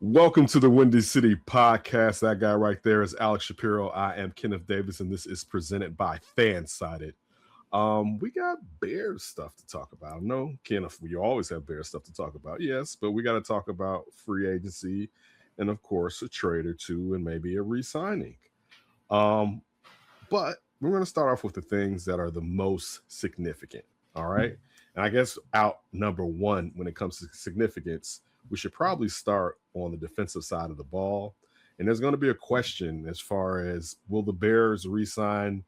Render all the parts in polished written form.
Welcome to the Windy City Podcast. That guy right there is Alex Shapiro. I am Kenneth Davis, and this is presented by Fansided. We got Bears stuff to talk about. No, Kenneth, we always have Bears stuff to talk about. Yes, but we got to talk about free agency and, of course, a trade or two and maybe a re-signing. But we're going to start off with the things that are the most significant. All right. And I guess out number one when it comes to significance, we should probably start on the defensive side of the ball. And there's going to be a question as far as will the Bears re-sign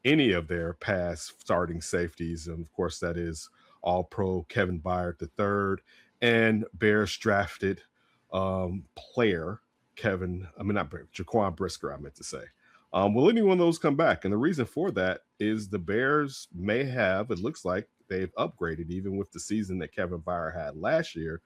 any of their past starting safeties? And of course, that is All-Pro Kevin Byard III and Bears drafted player Jaquan Brisker, I meant to say. Will any one of those come back? And the reason for that is the Bears may have, it looks like they've upgraded even with the season that Kevin Byard had last year.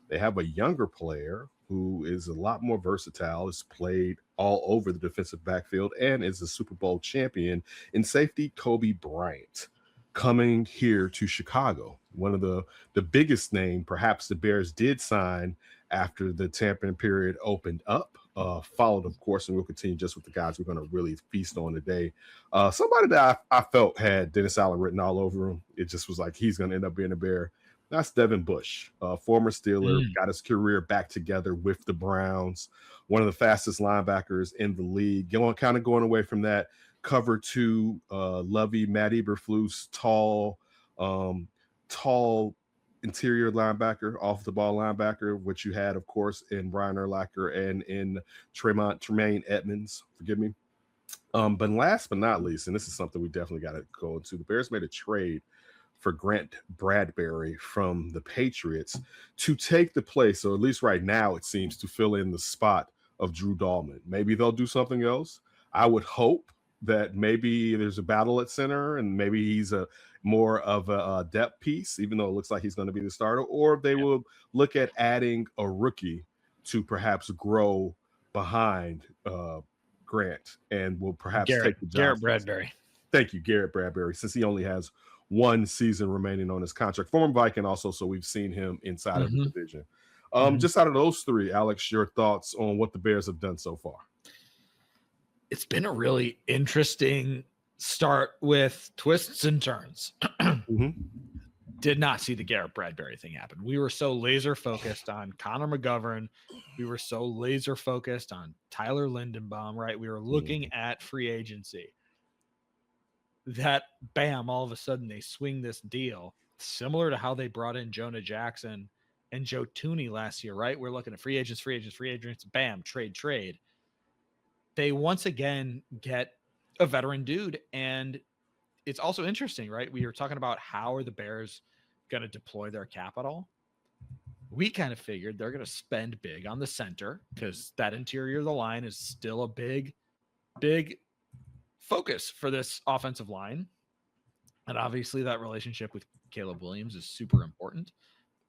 They have a younger player who is a lot more versatile, has played all over the defensive backfield, and is a Super Bowl champion in safety, Kobe Bryant, coming here to Chicago. One of the biggest name perhaps the Bears did sign after the tampering period opened up, followed, of course, and we'll continue just with the guys we're going to really feast on today. Somebody that I felt had Dennis Allen written all over him. It just was like he's going to end up being a Bear. That's Devin Bush, former Steeler, got his career back together with the Browns, one of the fastest linebackers in the league. Going away from that cover two, Lovey, Matt Eberflus, tall interior linebacker, off the ball linebacker, which you had, of course, in Brian Urlacher and in Tremaine Edmonds. Forgive me. But last but not least, and this is something we definitely got to go into, the Bears made a trade for Grant Bradbury from the Patriots to take the place, or at least right now it seems, to fill in the spot of Drew Dahlman. Maybe they'll do something else. I would hope that maybe there's a battle at center and maybe he's a more of a depth piece, even though it looks like he's going to be the starter, or they will look at adding a rookie to perhaps grow behind Grant and will perhaps take the job. Garrett Bradbury. Thank you, Garrett Bradbury, since he only has one season remaining on his contract. Former Viking also, so we've seen him inside of the division. Just out of those three, Alex, your thoughts on what the Bears have done so far? It's been a really interesting start with twists and turns. Did not see the Garrett Bradbury thing happen. We were so laser focused on Connor McGovern. We were so laser focused on Tyler Lindenbaum, right? We were looking at free agency. That bam, all of a sudden they swing this deal similar to how they brought in Jonah Jackson and Joe Tooney last year, right? We're looking at free agents, bam, trade. They once again get a veteran dude. And it's also interesting, right? We were talking about how are the Bears going to deploy their capital. We kind of figured they're going to spend big on the center because that interior of the line is still a big focus for this offensive line. And obviously that relationship with Caleb Williams is super important.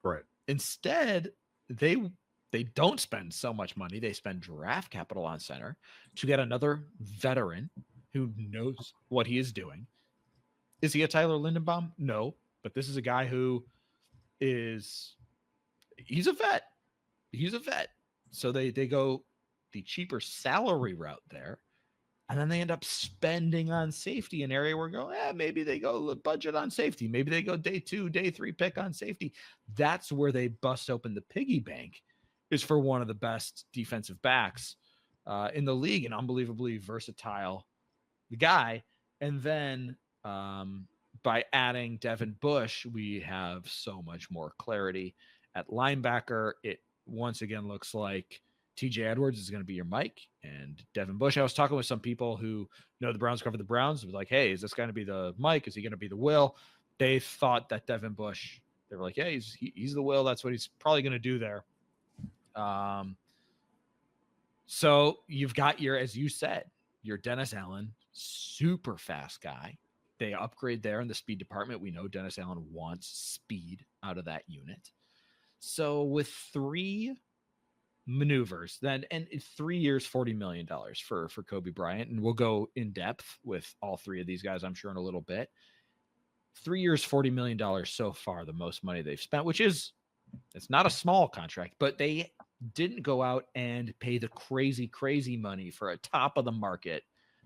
Right. Instead, they don't spend so much money. They spend draft capital on center to get another veteran who knows what he is doing. Is he a Tyler Lindenbaum? No, but this is a guy who he's a vet. He's a vet. So they go the cheaper salary route there. And then they end up spending on safety, an area where we go, maybe they go budget on safety. Maybe they go day 2, day 3 pick on safety. That's where they bust open the piggy bank, is for one of the best defensive backs in the league, an unbelievably versatile guy. And then by adding Devin Bush, we have so much more clarity at linebacker. It once again looks like TJ Edwards is going to be your Mike and Devin Bush. I was talking with some people who know the Browns, cover the Browns. It was like, hey, is this going to be the Mike? Is he going to be the Will? They thought that Devin Bush, they were like, yeah, he's the Will. That's what he's probably going to do there. So you've got as you said, your Dennis Allen, super fast guy. They upgrade there in the speed department. We know Dennis Allen wants speed out of that unit. So with 3 maneuvers then, and 3 years, $40 million for Kobe Bryant, and we'll go in depth with all 3 of these guys, I'm sure, in a little bit. 3 years, $40 million so far, the most money they've spent, which is, it's not a small contract, but they didn't go out and pay the crazy money for a top of the market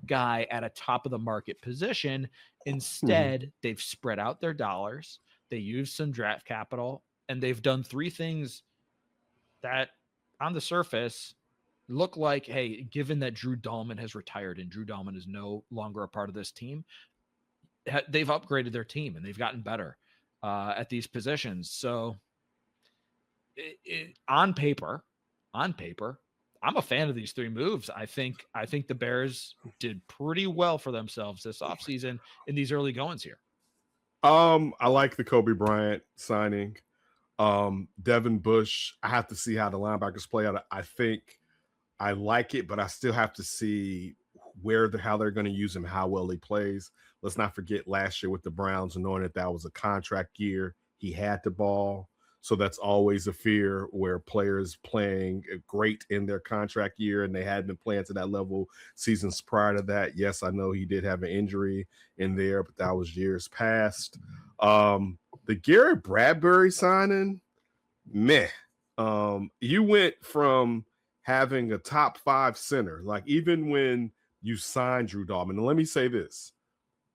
guy at a top of the market position. Instead, they've spread out their dollars. They used some draft capital, and they've done three things that on the surface look like, hey, given that Drew Dahlman has retired and Drew Dahlman is no longer a part of this team, they've upgraded their team and they've gotten better at these positions. So on paper, I'm a fan of these three moves. I think the Bears did pretty well for themselves this offseason in these early goings here. I like the Kobe Bryant signing. Devin Bush, I have to see how the linebackers play out. I think I like it, but I still have to see how they're going to use him, how well he plays. Let's not forget last year with the Browns, knowing that was a contract year, he had the ball. So that's always a fear where players playing great in their contract year and they hadn't been playing to that level seasons prior to that. Yes, I know he did have an injury in there, but that was years past. The Garrett Bradbury signing, meh. You went from having a top 5 center, like even when you signed Drew Dahlman. And let me say this,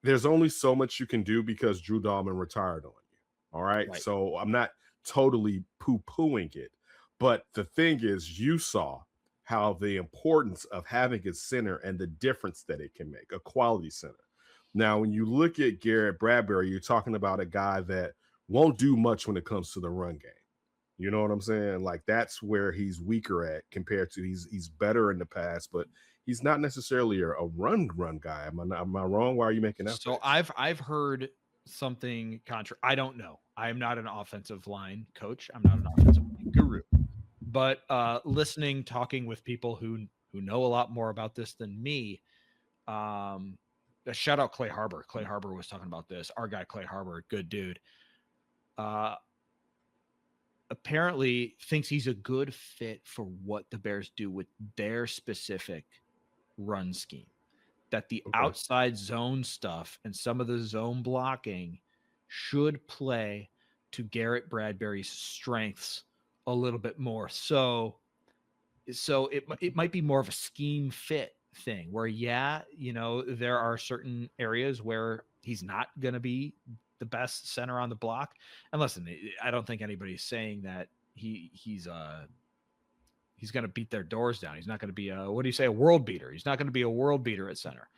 there's only so much you can do because Drew Dahlman retired on you. All right. So I'm not totally poo-pooing it. But the thing is, you saw how the importance of having a center and the difference that it can make, a quality center. Now, when you look at Garrett Bradbury, you're talking about a guy that won't do much when it comes to the run game. You know what I'm saying? Like that's where he's weaker at compared to he's better in the pass, but he's not necessarily a run guy. Am I wrong? Why are you making that? So I've heard something contrary. I don't know. I am not an offensive line coach. I'm not an offensive line guru. But talking with people who know a lot more about this than me, shout out Clay Harbor. Clay Harbor was talking about this. Our guy Clay Harbor, good dude. Apparently thinks he's a good fit for what the Bears do with their specific run scheme. That the outside zone stuff and some of the zone blocking should play to Garrett Bradbury's strengths a little bit more. So it might be more of a scheme fit thing where, there are certain areas where he's not going to be the best center on the block. And listen, I don't think anybody's saying that he's going to beat their doors down. He's not going to be a world beater. He's not going to be a world beater at center.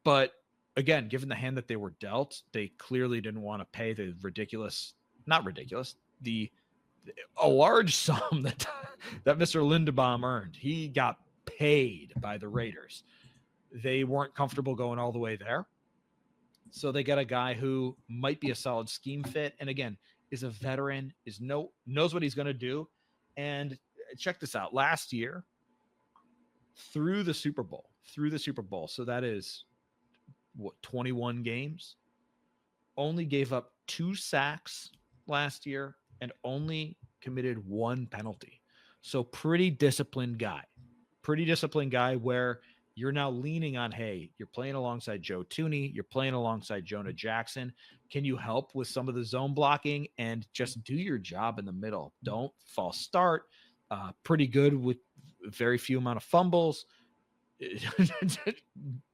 But again, given the hand that they were dealt, they clearly didn't want to pay the a large sum that Mr. Linderbaum earned. He got paid by the Raiders. They weren't comfortable going all the way there. So they got a guy who might be a solid scheme fit. And again, is a veteran, knows what he's going to do. And check this out. Last year, through the Super Bowl. So that is 21 games. Only gave up 2 sacks last year and only committed 1 penalty. So pretty disciplined guy where you're now leaning on, hey, you're playing alongside Joe Tooney. You're playing alongside Jonah Jackson. Can you help with some of the zone blocking and just do your job in the middle? Don't false start. Pretty good with very few amount of fumbles.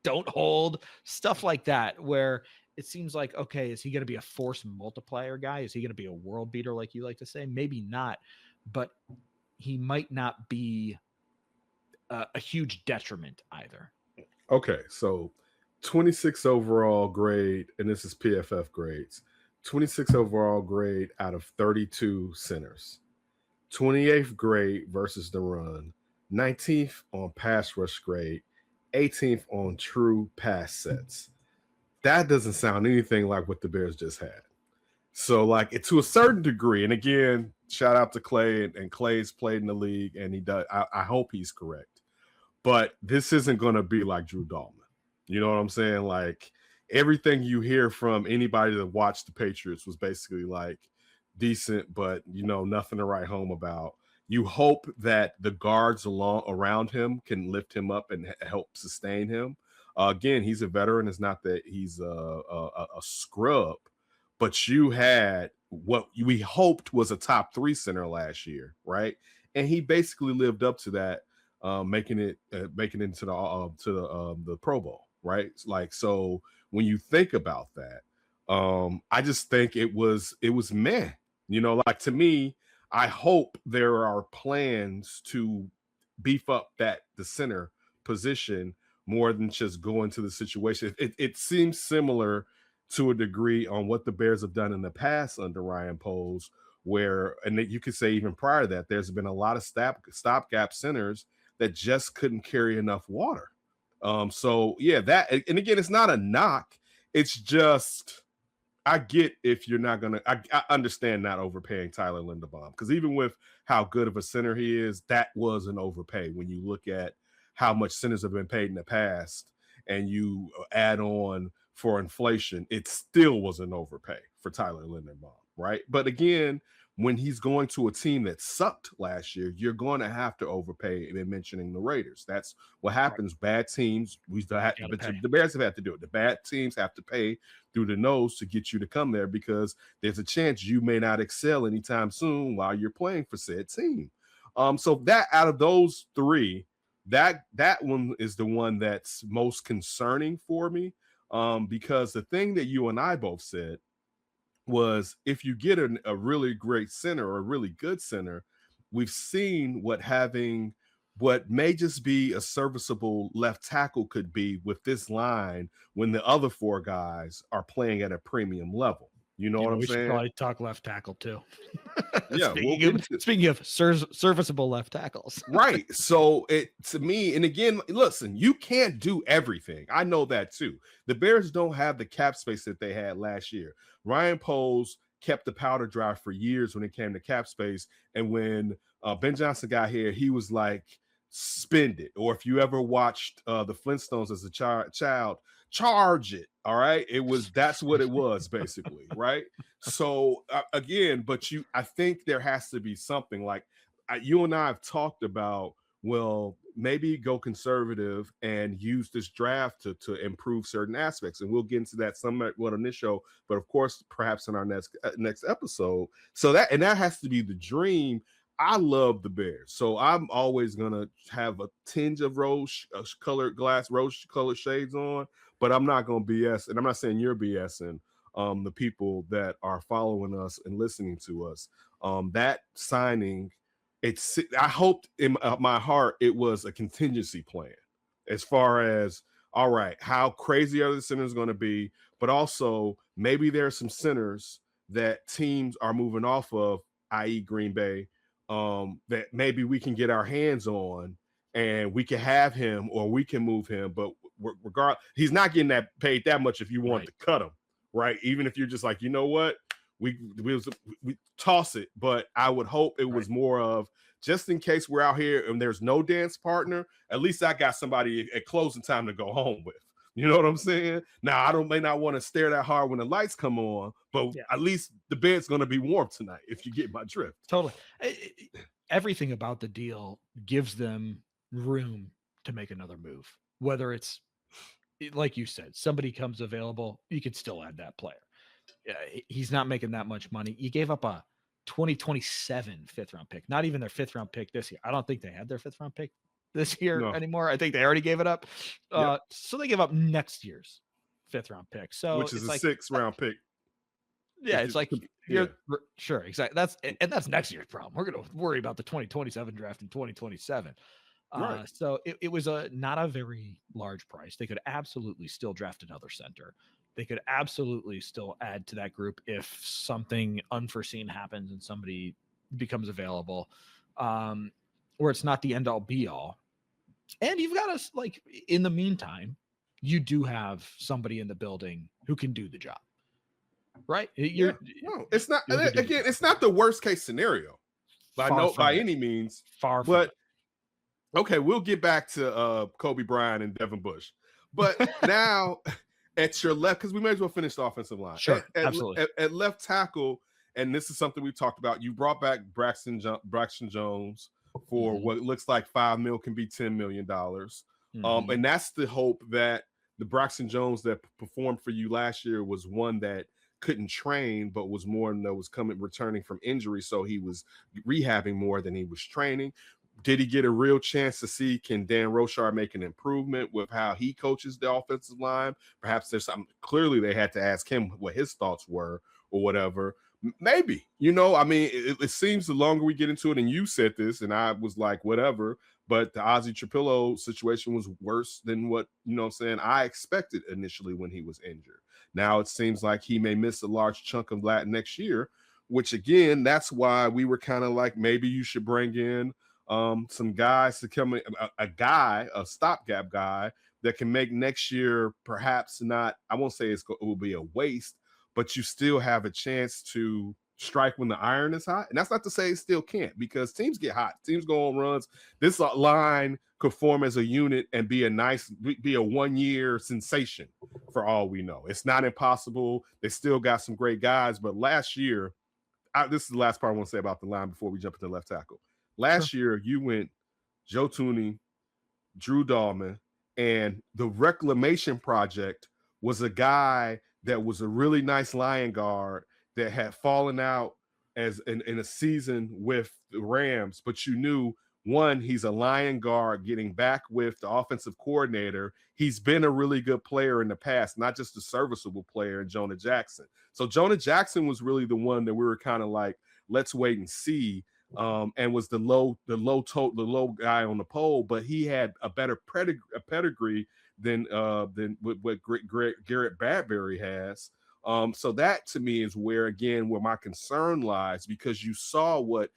Don't hold. Stuff like that where it seems like, okay, is he going to be a force multiplier guy? Is he going to be a world beater like you like to say? Maybe not. But he might not be a huge detriment either. Okay, so 26 overall grade, and this is PFF grades. 26 overall grade out of 32 centers. 28th grade versus the run. 19th on pass rush grade. 18th on true pass sets. That doesn't sound anything like what the Bears just had. So, like, to a certain degree, and again, shout out to Clay, and Clay's played in the league, and he does. I hope he's correct. But this isn't going to be like Drew Dahlman. You know what I'm saying? Like, everything you hear from anybody that watched the Patriots was basically like decent, but, nothing to write home about. You hope that the guards around him can lift him up and help sustain him. Again, he's a veteran. It's not that he's a scrub, but you had what we hoped was a top 3 center last year, right? and he basically lived up to that, making it into the Pro Bowl, right? Like, so when you think about that, I just think it was meh. Like, to me, I hope there are plans to beef up the center position more than just going to the situation. It seems similar to a degree on what the Bears have done in the past under Ryan Poles, where, and you could say even prior to that, there's been a lot of stopgap centers that just couldn't carry enough water. So yeah, that, and again, it's not a knock. It's just, I get if you're not gonna. I understand not overpaying Tyler Linderbaum, because even with how good of a center he is, that was an overpay when you look at how much centers have been paid in the past, and you add on for inflation, it still was an overpay for Tyler Linderbaum, right? But again, when he's going to a team that sucked last year, you're going to have to overpay. And mentioning the Raiders, that's what happens. Right. Bad teams, the Bears have had to do it. The bad teams have to pay through the nose to get you to come there, because there's a chance you may not excel anytime soon while you're playing for said team. So that, out of those three, that one is the one that's most concerning for me, because the thing that you and I both said was, if you get a really great center or a really good center, we've seen what may just be a serviceable left tackle could be with this line when the other four guys are playing at a premium level. You know what I'm saying? We should probably talk left tackle too. Yeah. Speaking of serviceable left tackles. Right. So to me, and again, listen, you can't do everything. I know that too. The Bears don't have the cap space that they had last year. Ryan Poles kept the powder dry for years when it came to cap space. And when Ben Johnson got here, he was like, spend it. Or if you ever watched the Flintstones as a child, charge it. All right. That's what it was basically. Right. So again, I think there has to be something like, you and I have talked about, well, maybe go conservative and use this draft to improve certain aspects. And we'll get into that somewhat on this show, but of course, perhaps in our next episode. So that has to be the dream. I love the Bears, so I'm always gonna have a tinge of rose-colored shades on, but I'm not gonna BS, and I'm not saying you're BSing the people that are following us and listening to us. That signing, I hoped in my heart it was a contingency plan, as far as, all right, how crazy are the centers going to be, but also maybe there are some centers that teams are moving off of, i.e. Green Bay, that maybe we can get our hands on, and we can have him or we can move him. But he's not getting paid that much if you want to cut him, right? Even if you're just like, you know what, we toss it. But I would hope it was more of, just in case we're out here and there's no dance partner, at least I got somebody at closing time to go home with. You know what I'm saying? Now, I may not want to stare that hard when the lights come on, but at least the bed's going to be warm tonight, if you get my drift. Totally. Everything about the deal gives them room to make another move. Whether it's, like you said, somebody comes available, you could still add that player. He's not making that much money. You gave up a 2027 fifth-round pick, not even their fifth-round pick this year. I don't think they had their fifth-round pick this year anymore. I think they already gave it up. So they give up next year's fifth-round pick. So which is a sixth-round pick. Yeah, it's like, sure, exactly. That's next year's problem. We're going to worry about the 2027 draft in 2027. Right. So it was not a very large price. They could absolutely still draft another center. They could absolutely still add to that group if something unforeseen happens and somebody becomes available, where it's not the end all be all. And you've got us, like, in the meantime, you do have somebody in the building who can do the job. Right? No, it's not. Again, it's not the worst case scenario by any means. Far from but it. Okay, we'll get back to Kobe Bryant and Devin Bush. But now at your left, because we may as well finish the offensive line. Sure, absolutely. At left tackle, and this is something we've talked about, you brought back Braxton Jones for what looks like $5 million can be $10 million. And that's the hope that the Braxton Jones that performed for you last year was one that couldn't train, but was more that was returning from injury, so he was rehabbing more than he was training. Did he get a real chance to see, can Dan Rochar make an improvement with how he coaches the offensive line? Perhaps there's some, clearly they had to ask him what his thoughts were or whatever. Maybe, I mean, it seems the longer we get into it, and you said this, and I was like, whatever, but the Ozzie Trapillo situation was worse than what, I'm saying, I expected initially when he was injured. Now it seems like he may miss a large chunk of that next year, which again, that's why we were kind of like, maybe you should bring in some guys to come in, a stopgap guy that can make next year perhaps not, I won't say it will be a waste, but you still have a chance to strike when the iron is hot. And that's not to say it still can't, because teams get hot. Teams go on runs. This line could form as a unit and be a 1-year sensation for all we know. It's not impossible. They still got some great guys. But last year, this is the last part I want to say about the line before we jump into left tackle. Last year, you went Joe Thuney, Drew Dahlman, and the Reclamation Project was a guy that was a really nice lion guard that had fallen out as in a season with the Rams, but you knew, one, he's a lion guard getting back with the offensive coordinator. He's been a really good player in the past, not just a serviceable player in Jonah Jackson. So Jonah Jackson was really the one that we were kind of like, let's wait and see. And was the low guy on the pole, but he had a better pedigree than what Garrett Bradbury has. So that to me is where my concern lies, because you saw what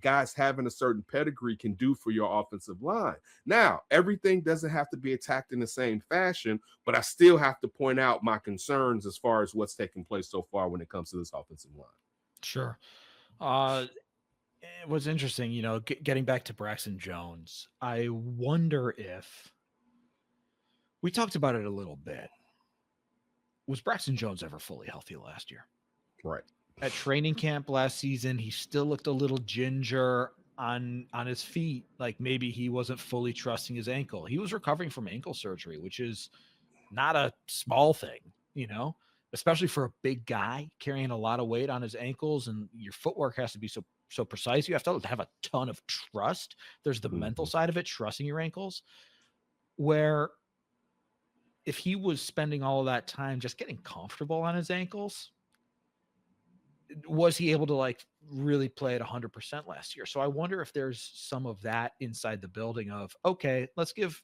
guys having a certain pedigree can do for your offensive line. Now, everything doesn't have to be attacked in the same fashion, but I still have to point out my concerns as far as what's taking place so far when it comes to this offensive line. Sure. It was interesting, getting back to Braxton Jones. I wonder if we talked about it a little bit. Was Braxton Jones ever fully healthy last year? Right. At training camp last season, he still looked a little ginger on his feet. Like maybe he wasn't fully trusting his ankle. He was recovering from ankle surgery, which is not a small thing, especially for a big guy carrying a lot of weight on his ankles, and your footwork has to be so precise. You have to have a ton of trust. There's the mental side of it, trusting your ankles, where if he was spending all of that time just getting comfortable on his ankles, was he able to really play at 100% last year? So I wonder if there's some of that inside the building of, okay, let's give,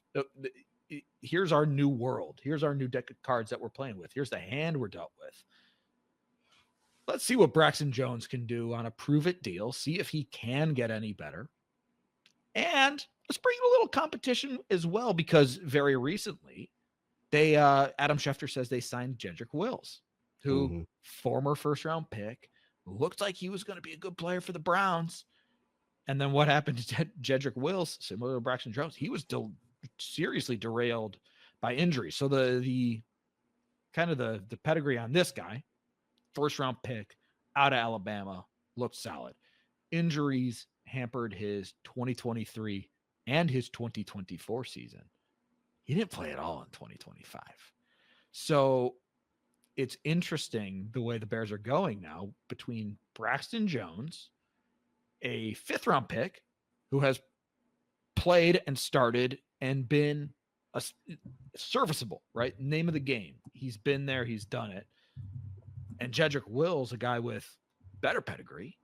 here's our new world. Here's our new deck of cards that we're playing with. Here's the hand we're dealt with. Let's see what Braxton Jones can do on a prove-it deal, see if he can get any better. And let's bring in a little competition as well, because very recently, Adam Schefter says they signed Jedrick Wills, who former first-round pick, looked like he was going to be a good player for the Browns. And then what happened to Jedrick Wills, similar to Braxton Jones? He was seriously derailed by injury. So the kind of the pedigree on this guy, first round pick out of Alabama, looked solid. Injuries hampered his 2023 and his 2024 season. He didn't play at all in 2025. So it's interesting the way the Bears are going now between Braxton Jones, a 5th round pick who has played and started and been a serviceable, right? Name of the game. He's been there. He's done it. And Jedrick Wills, a guy with better pedigree,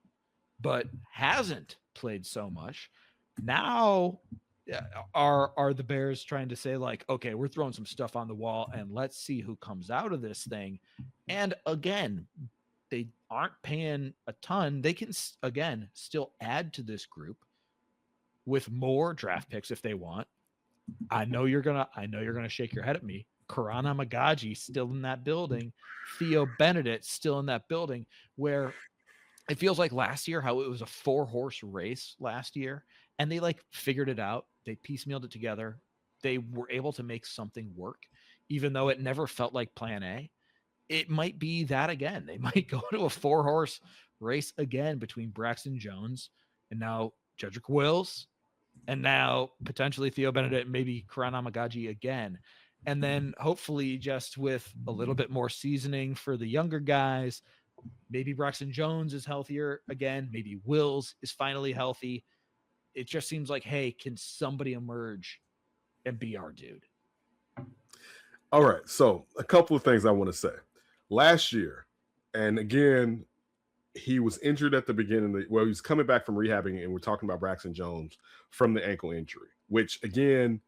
but hasn't played so much. Now are the Bears trying to say okay, we're throwing some stuff on the wall and let's see who comes out of this thing. And again, they aren't paying a ton. They can, again, still add to this group with more draft picks if they want. I know you're gonna shake your head at me. Karana Magaji still in that building. Theo Benedict still in that building, where it feels like last year how it was a 4-horse race last year, and they figured it out. They piecemealed it together. They were able to make something work, even though it never felt like plan A. It might be that again. They might go to a 4-horse race again between Braxton Jones and now Jedrick Wills, and now potentially Theo Benedict, maybe Karana Magaji again. And then hopefully just with a little bit more seasoning for the younger guys, maybe Braxton Jones is healthier again. Maybe Wills is finally healthy. It just seems like, hey, can somebody emerge and be our dude? All right. So a couple of things I want to say. Last year, and again, he was injured at the beginning. Well, he's coming back from rehabbing, and we're talking about Braxton Jones from the ankle injury, which again,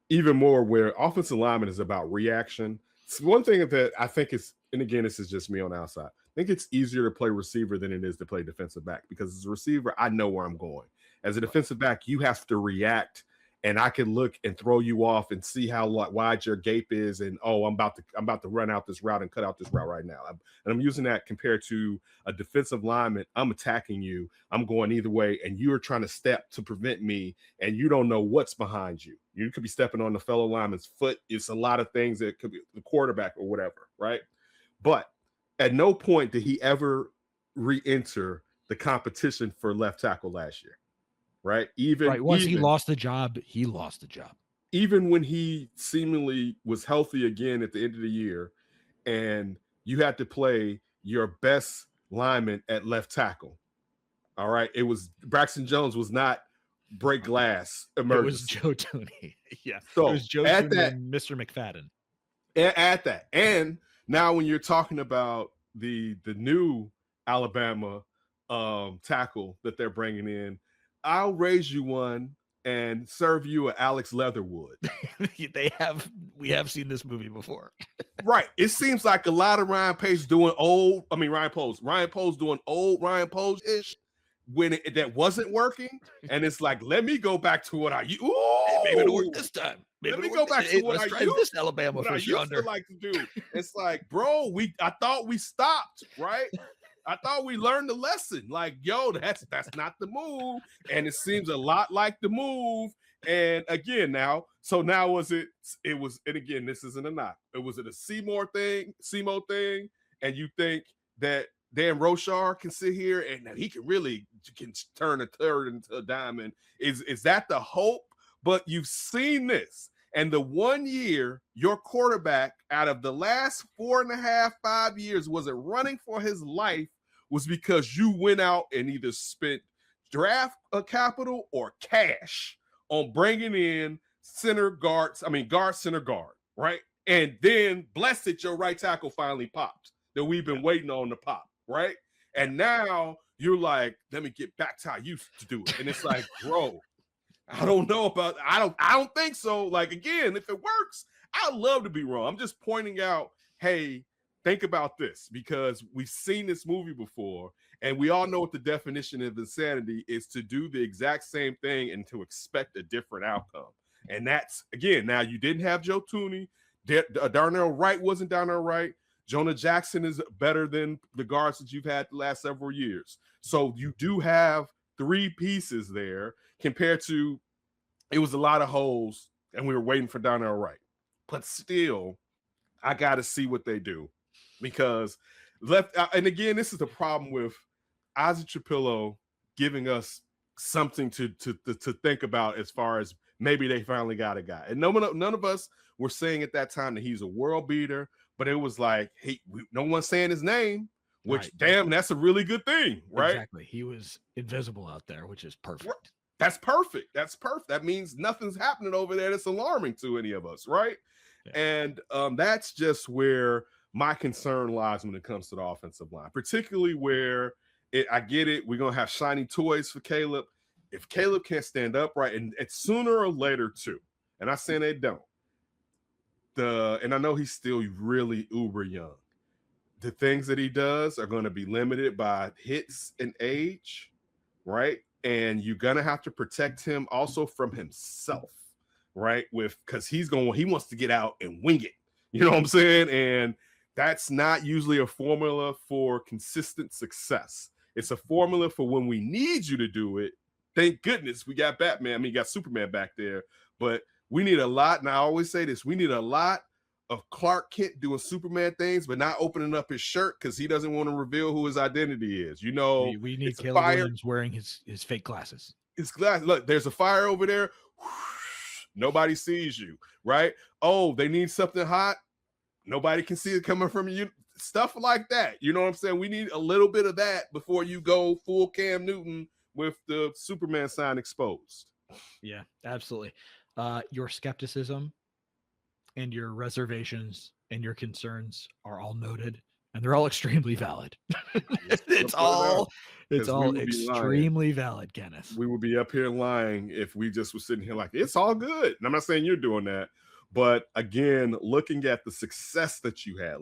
even more where offensive lineman is about reaction. It's one thing that I think is, and again, this is just me on the outside. I think it's easier to play receiver than it is to play defensive back, because as a receiver, I know where I'm going. As a defensive back, you have to react, and I can look and throw you off and see how wide your gape is, and I'm about to run out this route and cut out this route right now. And I'm using that compared to a defensive lineman. I'm attacking you. I'm going either way, and you're trying to step to prevent me, and you don't know what's behind you. You could be stepping on the fellow lineman's foot. It's a lot of things that could be the quarterback or whatever, right? But at no point did he ever re-enter the competition for left tackle last year, right? Once he lost the job, he lost the job. Even when he seemingly was healthy again at the end of the year, and you had to play your best lineman at left tackle, all right? It was Braxton Jones was not break glass emergency. It was Joe Tooney. Yeah. So it was Joe Tooney and Mr. McFadden. At that. And now when you're talking about the new Alabama tackle that they're bringing in, I'll raise you one and serve you an Alex Leatherwood. We have seen this movie before. Right. It seems like a lot of Ryan Poles doing old Ryan Poles-ish when that wasn't working. And it's like, let me go back to what I used. Maybe it'll work this time. Let me go back to what I used. This Alabama what I used to like to do. It's like, bro, I thought we stopped, right? I thought we learned the lesson. Like, yo, that's not the move. And it seems a lot like the move. And again, now was it was, and again, this isn't a knock. Was it a Seymour thing? And you think that Dan Roshar can sit here and he can turn a third into a diamond? Is that the hope? But you've seen this. And the 1 year your quarterback out of the last 4.5, 5 years wasn't running for his life was because you went out and either spent draft capital or cash on bringing in guard, center guard, right? And then blessed it, your right tackle finally popped that we've been waiting on to pop, right? And now you're like, let me get back to how I used to do it. And it's like, bro, I don't know about, I don't think so. Like, again, if it works, I'd love to be wrong. I'm just pointing out, hey, think about this, because we've seen this movie before, and we all know what the definition of insanity is: to do the exact same thing and to expect a different outcome. And that's, again, now you didn't have Joe Tooney. Darnell Wright wasn't Darnell Wright. Jonah Jackson is better than the guards that you've had the last several years. So you do have three pieces there compared to, it was a lot of holes and we were waiting for Darnell Wright. But still, I got to see what they do, because and again, this is the problem with Isaac Trapillo giving us something to think about as far as maybe they finally got a guy. And none of us were saying at that time that he's a world beater, but it was like, hey, no one's saying his name, which, right, damn, that's a really good thing, right? Exactly. He was invisible out there, which is perfect. That's perfect. That means nothing's happening over there that's alarming to any of us, right? Yeah. And that's just where my concern lies when it comes to the offensive line, particularly where I get it. We're going to have shiny toys for Caleb. If Caleb can't stand upright, and it's sooner or later too, and I'm saying they don't, and I know he's still really uber young, the things that he does are going to be limited by hits and age, right? And you're going to have to protect him also from himself, right? Because he wants to get out and wing it. You know what I'm saying? And that's not usually a formula for consistent success. It's a formula for when we need you to do it. Thank goodness we got Batman. I mean, you got Superman back there, but we need a lot. And I always say this, we need a lot of Clark Kent doing Superman things, but not opening up his shirt because he doesn't want to reveal who his identity is. You know, we need Caleb Williams wearing his fake glasses. His glass. Look, there's a fire over there. Nobody sees you, right? Oh, they need something hot. Nobody can see it coming from you. Stuff like that. You know what I'm saying? We need a little bit of that before you go full Cam Newton with the Superman sign exposed. Yeah, absolutely. Your skepticism and your reservations and your concerns are all noted, and they're all extremely valid. It's all extremely valid, Kenneth. We would be up here lying if we just were sitting here like, it's all good. And I'm not saying you're doing that. But again, looking at the success that you had,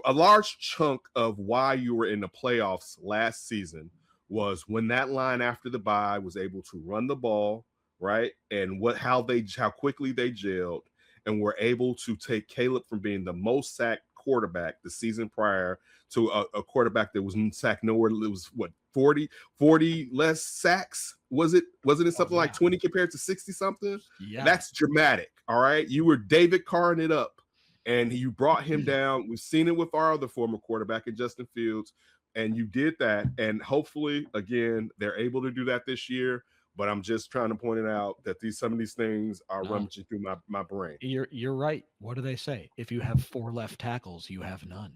a large chunk of why you were in the playoffs last season was when that line after the bye was able to run the ball, right? And how quickly they gelled and were able to take Caleb from being the most sacked quarterback the season prior to a quarterback that was sacked nowhere. It was what, 40 less sacks? Wasn't it something like 20 compared to 60 something? Yeah, that's dramatic. All right, you were David Carring it up, and you brought him down. We've seen it with our other former quarterback, in Justin Fields, and you did that. And hopefully, again, they're able to do that this year. But I'm just trying to point it out that some of these things are rummaging through my brain. You're right. What do they say? If you have 4 left tackles, you have none.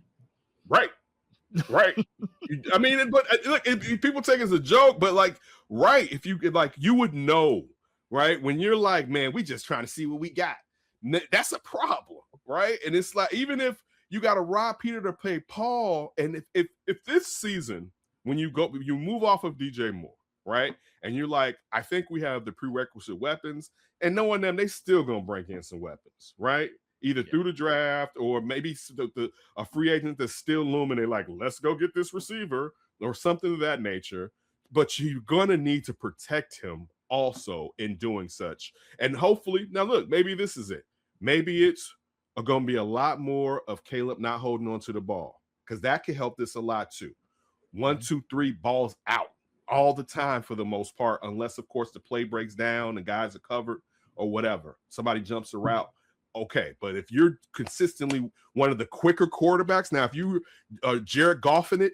Right. I mean, but look, if people take it as a joke, but like, right, if you like, you would know, right, when you're like, man, we just trying to see what we got. That's a problem, right? And it's like, even if you got to rob Peter to pay Paul, and if this season, when you move off of DJ Moore, right, and you're like, I think we have the prerequisite weapons, and knowing them, they still gonna bring in some weapons, right? Either through the draft or maybe a free agent that's still looming. They're like, let's go get this receiver or something of that nature. But you're going to need to protect him also in doing such. And hopefully, now look, maybe this is it. Maybe it's going to be a lot more of Caleb not holding on to the ball, because that could help this a lot too. 1, 2, 3 balls out all the time for the most part, unless, of course, the play breaks down and guys are covered or whatever. Somebody jumps a route. Okay, but if you're consistently one of the quicker quarterbacks, now if you Jared Goffing it,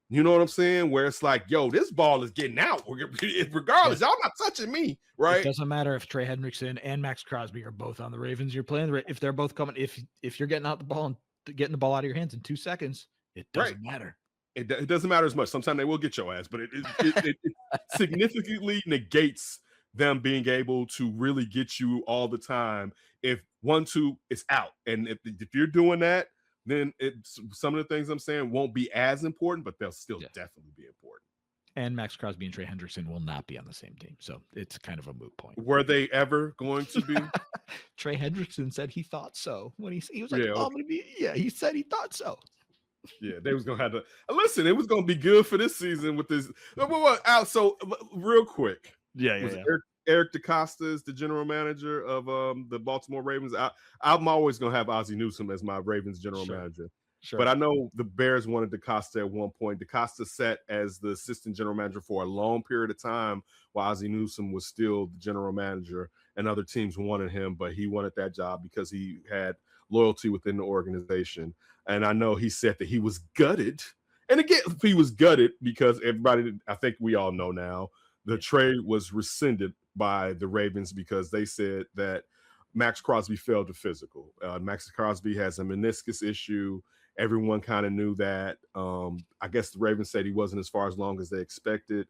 you know what I'm saying? Where it's like, yo, this ball is getting out. Regardless, y'all not touching me, right? It doesn't matter if Trey Hendrickson and Maxx Crosby are both on the Ravens. You're playing if they're both coming. If you're getting out the ball and getting the ball out of your hands in 2 seconds, it doesn't matter. It doesn't matter as much. Sometimes they will get your ass, but it significantly negates them being able to really get you all the time. If 1, 2 is out, and if you're doing that, then some of the things I'm saying won't be as important, but they'll still definitely be important. And Maxx Crosby and Trey Hendrickson will not be on the same team, so it's kind of a moot point. Were they ever going to be? Trey Hendrickson said he thought so when he was like, I'm gonna be. Yeah, he said he thought so. Yeah, they was gonna have to listen. It was gonna be good for this season with this. So real quick, Eric DeCosta is the general manager of the Baltimore Ravens. I'm always going to have Ozzie Newsome as my Ravens general manager. Sure. But I know the Bears wanted DeCosta at one point. DeCosta sat as the assistant general manager for a long period of time while Ozzie Newsome was still the general manager, and other teams wanted him, but he wanted that job because he had loyalty within the organization. And I know he said that he was gutted. And again, he was gutted because everybody, I think we all know now, the trade was rescinded by the Ravens because they said that Maxx Crosby failed the physical. Maxx Crosby has a meniscus issue. Everyone kind of knew that. I guess the Ravens said he wasn't as far along as they expected.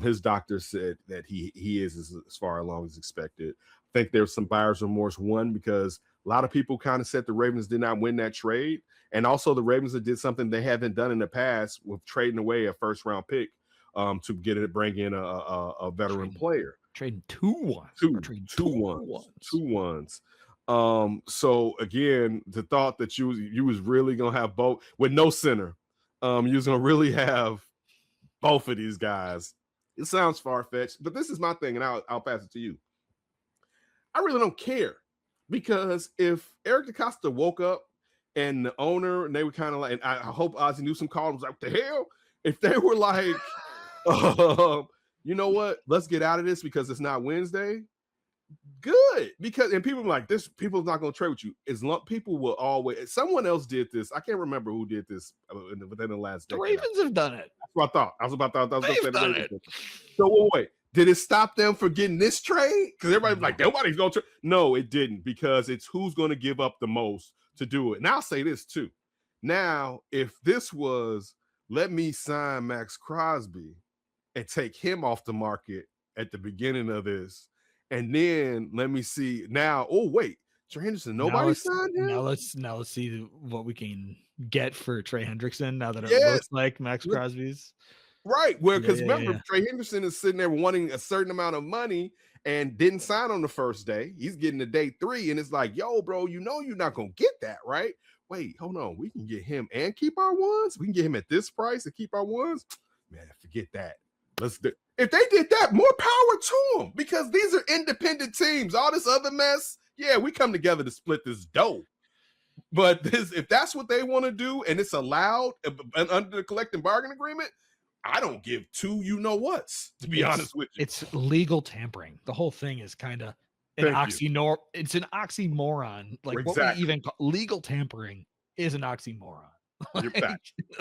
His doctor said that he is as far along as expected. I think there's some buyer's remorse, one, because a lot of people kind of said the Ravens did not win that trade. And also the Ravens did something they haven't done in the past with trading away a first-round pick to bring in a veteran player. Trading two ones. So again, the thought that you was really gonna have both with no center, you was gonna really have both of these guys. It sounds far-fetched, but this is my thing, and I'll pass it to you. I really don't care, because if Eric DeCosta woke up and the owner, and they were kind of like, and I hope Ozzie Newsome called and was like, what the hell? If they were like, you know what? Let's get out of this because it's not Wednesday. Good, because and people are like this. People's not going to trade with you. People will always. Someone else did this. I can't remember who did this within the last decade. The Ravens have done it. That's what I thought. I was about to. They've done it. So wait. Did it stop them from getting this trade? Because everybody's like, nobody's going to. No, it didn't, because it's who's going to give up the most to do it. And I'll say this too. Now, if this was, let me sign Maxx Crosby and take him off the market at the beginning of this, and then let me see now. Oh wait, Trey Henderson, nobody signed him. Now let's see what we can get for Trey Hendrickson now that it Yes. looks like Maxx Crosby's. Right. Well, because remember, Trey Henderson is sitting there wanting a certain amount of money and didn't sign on the first day. He's getting to day 3, and it's like, yo, bro, you know you're not gonna get that, right? Wait, hold on. We can get him and keep our ones. We can get him at this price and keep our ones. Man, forget that. Let's do. If they did that, more power to them, because these are independent teams. All this other mess, yeah, we come together to split this dough. But if that's what they want to do and it's allowed under the collective bargain agreement, I don't give two you-know-whats, to be honest with you. It's legal tampering. The whole thing is kind of an oxymoron. It's an oxymoron. Like exactly. What we even call legal tampering is an oxymoron.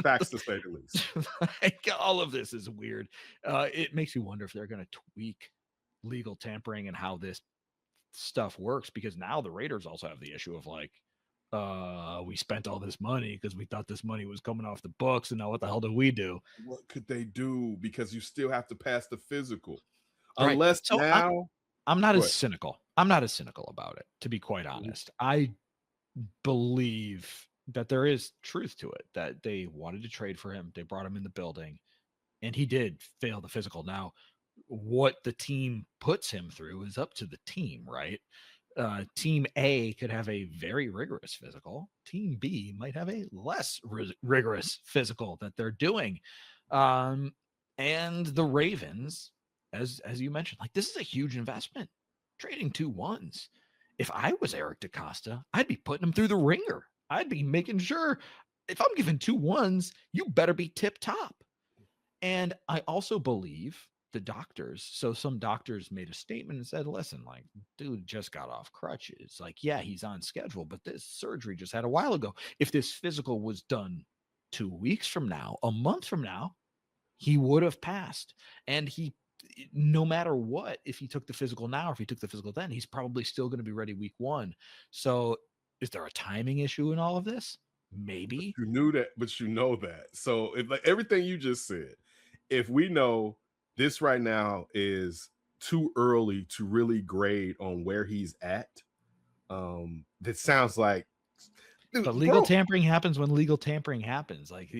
Facts to say the least. Like, all of this is weird. It makes you wonder if they're going to tweak legal tampering and how this stuff works, because now the Raiders also have the issue of like, we spent all this money because we thought this money was coming off the books, and now what the hell do we do? What could they do? Because you still have to pass the physical. Right. Unless so now I'm not as cynical. I'm not as cynical about it, to be quite honest. I believe that there is truth to it, that they wanted to trade for him. They brought him in the building, and he did fail the physical. Now, what the team puts him through is up to the team, right? Team A could have a very rigorous physical. Team B might have a less rigorous physical that they're doing. And the Ravens, as you mentioned, like, this is a huge investment. Trading 2 ones. If I was Eric DaCosta, I'd be putting him through the ringer. I'd be making sure, if I'm giving 2 ones, you better be tip top. And I also believe the doctors. So some doctors made a statement and said, listen, like, dude just got off crutches. Like, yeah, he's on schedule, but this surgery just had a while ago. If this physical was done 2 weeks from now, a month from now, he would have passed. And he, no matter what, if he took the physical now, or if he took the physical then, he's probably still going to be ready week 1. So is there a timing issue in all of this? Maybe. But you knew that, but you know that. So if, like everything you just said, if we know this right now is too early to really grade on where he's at, that sounds like. But legal tampering happens when legal tampering happens. Like,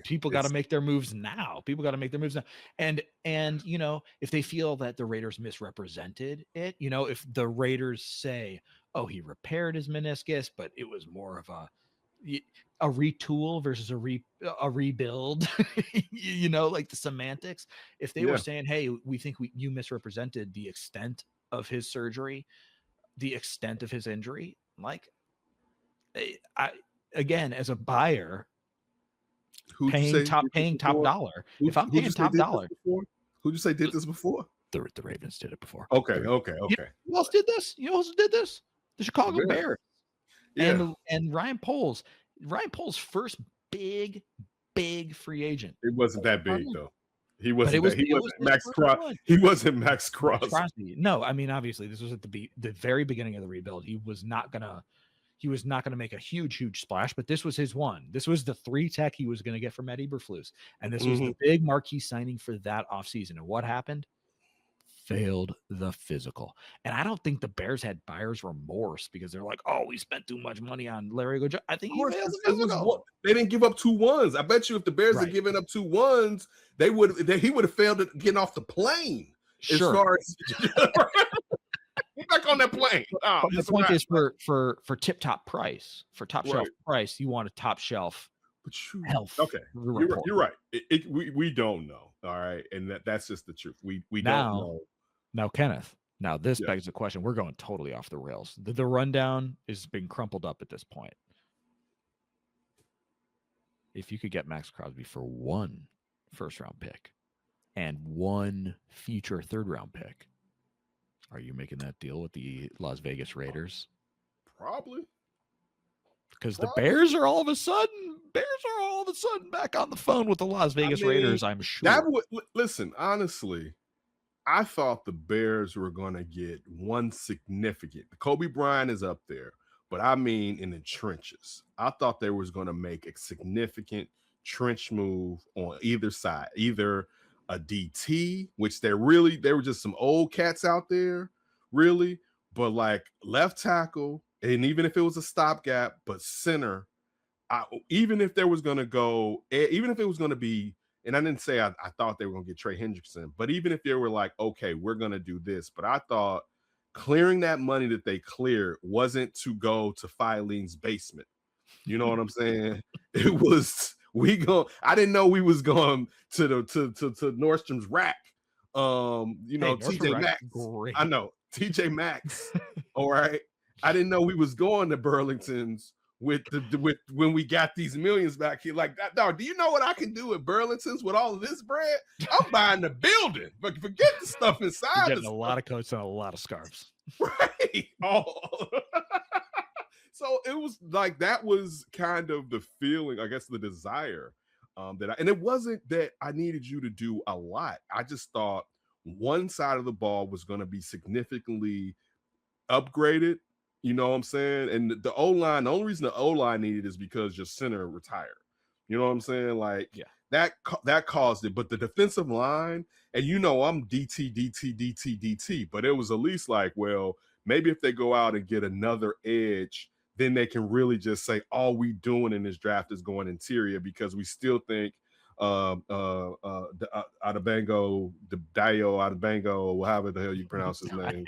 people got to make their moves now. People got to make their moves now. And you know, if they feel that the Raiders misrepresented it, you know, if the Raiders say, oh, he repaired his meniscus, but it was more of a retool versus a rebuild, you know, like the semantics. If they were saying, hey, we think you misrepresented the extent of his surgery, the extent of his injury, like, I again, as a buyer, paying top dollar. If I'm paying top dollar, who'd you say did this before? The Ravens did it before. Okay. Who else did this? You know who else did this? The Chicago Bears. Yeah. And Ryan Poles. Ryan Poles' first big free agent. It wasn't that big though. He wasn't Maxx Crosby. He wasn't Maxx Crosby. No, I mean, obviously this was at the very beginning of the rebuild. He was not gonna make a huge splash, but this was his one. This was the 3 tech he was going to get from Ed Eberflus. And this was the big marquee signing for that offseason. And what happened? Failed the physical. And I don't think the Bears had buyer's remorse because they're like, oh, we spent too much money on Larry Gojo. I think he failed the physical. They didn't give up 2 ones. I bet you if the Bears had given up 2 ones, he would have failed at getting off the plane. Sure. As far as get back on that plane. The point is for tip top price, for top shelf price, you want a top shelf health. Okay, you're right. We don't know. All right, and that's just the truth. We don't know. Now, Kenneth. Now this begs the question. We're going totally off the rails. The rundown has been crumpled up at this point. If you could get Maxx Crosby for 1 first-round pick and 1 future third-round pick, are you making that deal with the Las Vegas Raiders? Probably. Because the Bears are all of a sudden back on the phone with the Las Vegas Raiders, I'm sure. Listen, honestly, I thought the Bears were going to get one significant. Kobe Bryant is up there, but I mean in the trenches. I thought they was going to make a significant trench move on either side, either a DT, which they were just some old cats out there, really, but like left tackle, and even if it was a stopgap, but center. Even if there was going to go, even if it was going to be, and I didn't say I thought they were going to get Trey Hendrickson, but even if they were like, okay, we're going to do this, but I thought clearing that money that they cleared wasn't to go to Filene's basement. You know what I'm saying? It was I didn't know we was going to Nordstrom's rack. TJ Maxx. Great. I know TJ Maxx. All right. I didn't know we was going to Burlington's with when we got these millions back here. Like that, dog, do you know what I can do at Burlington's with all of this bread? I'm buying the building, but forget the stuff inside. You're getting a lot of coats and a lot of scarves. Right. Oh. So it was like that was kind of the feeling, I guess, the desire and it wasn't that I needed you to do a lot. I just thought one side of the ball was going to be significantly upgraded. You know what I'm saying? And the O-line, the only reason the O-line needed is because your center retired. You know what I'm saying? Like that caused it. But the defensive line, and I'm DT, but it was at least like, well, maybe if they go out and get another edge, then they can really just say all we doing in this draft is going interior, because we still think Adebango, however the hell you pronounce his name.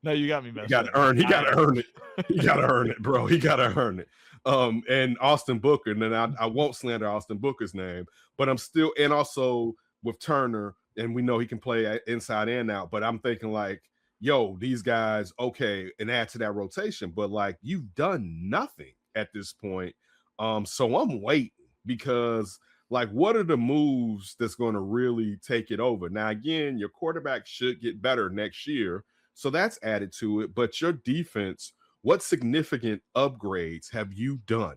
No, you got me messed up. He gotta earn it. He gotta earn it, bro. He gotta earn it. And Austin Booker, and then I won't slander Austin Booker's name, but I'm still, and also with Turner, and we know he can play inside and out, but I'm thinking like, yo, these guys, okay, and add to that rotation, but like you've done nothing at this point. So I'm waiting, because like, what are the moves that's going to really take it over? Now, again, your quarterback should get better next year, so that's added to it. But your defense, what significant upgrades have you done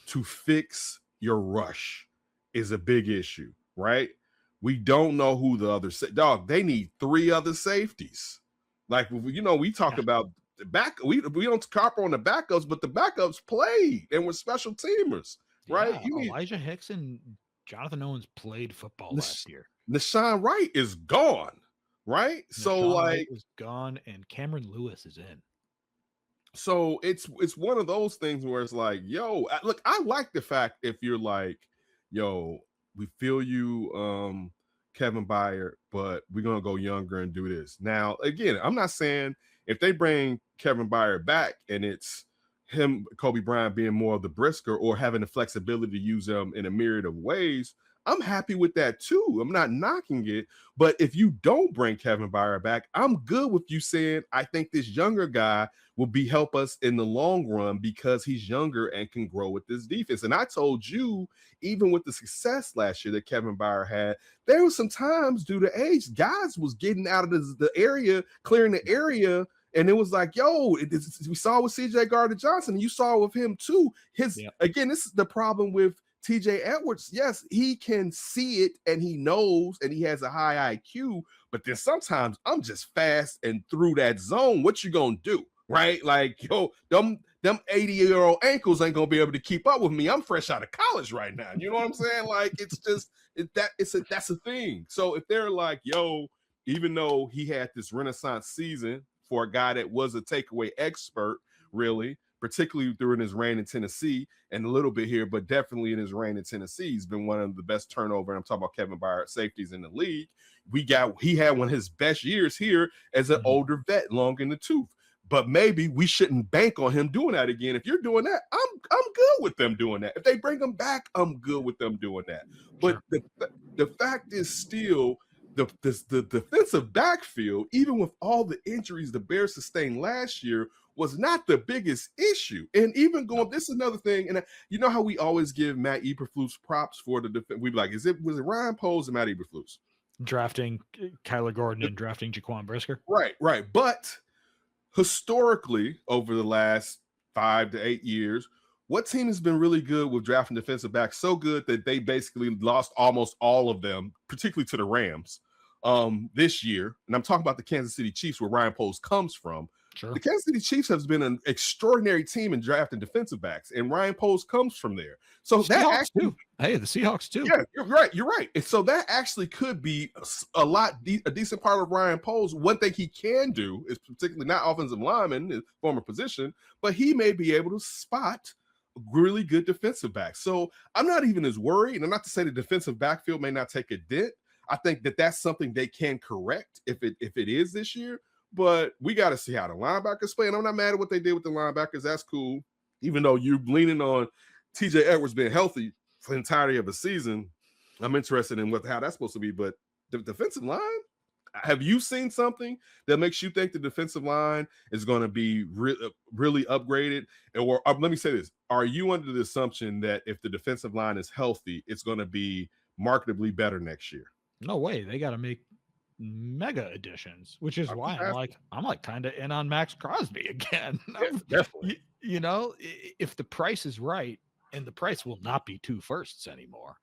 to fix your rush is a big issue, right? We don't know who the other dog. They need 3 other safeties. Like, we talk about the back. We don't carp on the backups, but the backups played and were special teamers. Right, Elijah Hicks and Jonathan Owens played football last year. Nashawn Wright is gone, right? Nashawn Wright is gone, and Cameron Lewis is in. So it's one of those things where it's like, yo, look, I like the fact if you're like, yo, we feel you, Kevin Byard, but we're gonna go younger and do this. Now, again, I'm not saying if they bring Kevin Byard back and it's him, Kobe Bryant, being more of the brisker or having the flexibility to use them in a myriad of ways, I'm happy with that too. I'm not knocking it. But if you don't bring Kevin Byard back, I'm good with you saying, I think this younger guy will help us in the long run because he's younger and can grow with this defense. And I told you, even with the success last year that Kevin Byard had, there was some times due to age, guys was getting out of the area, clearing the area. And it was like, yo, we saw with CJ Gardner-Johnson, and you saw with him too. Again, this is the problem with TJ Edwards. Yes, he can see it and he knows and he has a high IQ, but then sometimes I'm just fast and through that zone. What you gonna do? Right? Like, yo, them 80-year-old ankles ain't gonna be able to keep up with me. I'm fresh out of college right now. You know what I'm saying? Like, it's just that's a thing. So if they're like, yo, even though he had this renaissance season for a guy that was a takeaway expert, really, particularly during his reign in Tennessee and a little bit here, but definitely in his reign in Tennessee, he's been one of the best turnover. And I'm talking about Kevin Byard safeties in the league. He had one of his best years here as an older vet, long in the tooth. But maybe we shouldn't bank on him doing that again. If you're doing that, I'm good with them doing that. If they bring him back, I'm good with them doing that. But the fact is still, the defensive backfield, even with all the injuries the Bears sustained last year, was not the biggest issue. And even this is another thing. And you know how we always give Matt Eberflus props for the defense? We like, was it Ryan Poles or Matt Eberflus? Drafting Kyler Gordon and drafting Jaquan Brisker. Right. But historically, over the last 5 to 8 years, what team has been really good with drafting defensive backs? So good that they basically lost almost all of them, particularly to the Rams. this year, and I'm talking about the Kansas City Chiefs, where Ryan Poles comes from. Sure. The Kansas City Chiefs has been an extraordinary team in drafting defensive backs, and Ryan Poles comes from there. So that Seahawks actually, too. Hey, the Seahawks too. yeah, you're right. You're right. And so that actually could be a decent part of Ryan Poles. One thing he can do is particularly not offensive lineman, his former position, but he may be able to spot really good defensive backs. So I'm not even as worried, and not to say the defensive backfield may not take a dent. I think that that's something they can correct if it is this year. But we got to see how the linebackers play. And I'm not mad at what they did with the linebackers. That's cool. Even though you're leaning on TJ Edwards being healthy for the entirety of the season, I'm interested in how that's supposed to be. But the defensive line, have you seen something that makes you think the defensive line is going to be really upgraded? Or let me say this. Are you under the assumption that if the defensive line is healthy, it's going to be marketably better next year? No way. They got to make mega additions, which is why I'm like kind of in on Maxx Crosby again. Yeah, definitely. You know, if the price is right, and the price will not be 2 firsts anymore.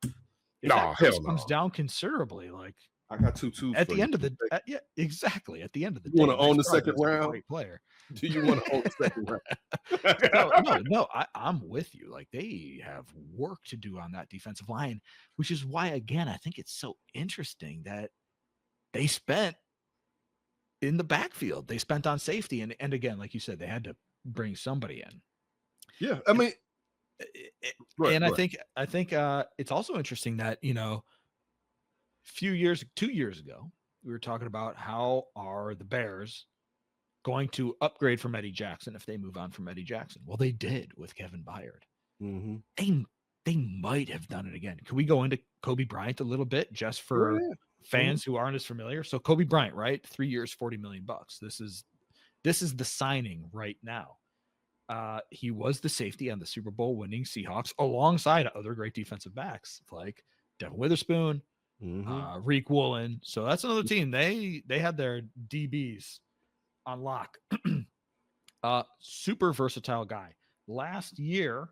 If hell no. Comes down considerably. Like I got 2 at the end of the yeah, exactly. At the end of the you day, want to own the second round? Great player. Do you want to own the second round? No. I'm with you. Like they have work to do on that defensive line, which is why, again, I think it's so interesting that they spent in the backfield. They spent on safety. And again, like you said, they had to bring somebody in. Yeah. I mean, I think it's also interesting that, you know, 2 years ago, we were talking about how are the Bears going to upgrade from Eddie Jackson if they move on from Eddie Jackson? Well, they did with Kevin Byard. Mm-hmm. They might have done it again. Can we go into Kobe Bryant a little bit just for fans who aren't as familiar? So Kobe Bryant, right? 3 years, $40 million. This is the signing right now. He was the safety on the Super Bowl winning Seahawks alongside other great defensive backs like Devin Witherspoon, Reek Woolen. So that's another team. They had their DBs on lock. Super versatile guy. Last year,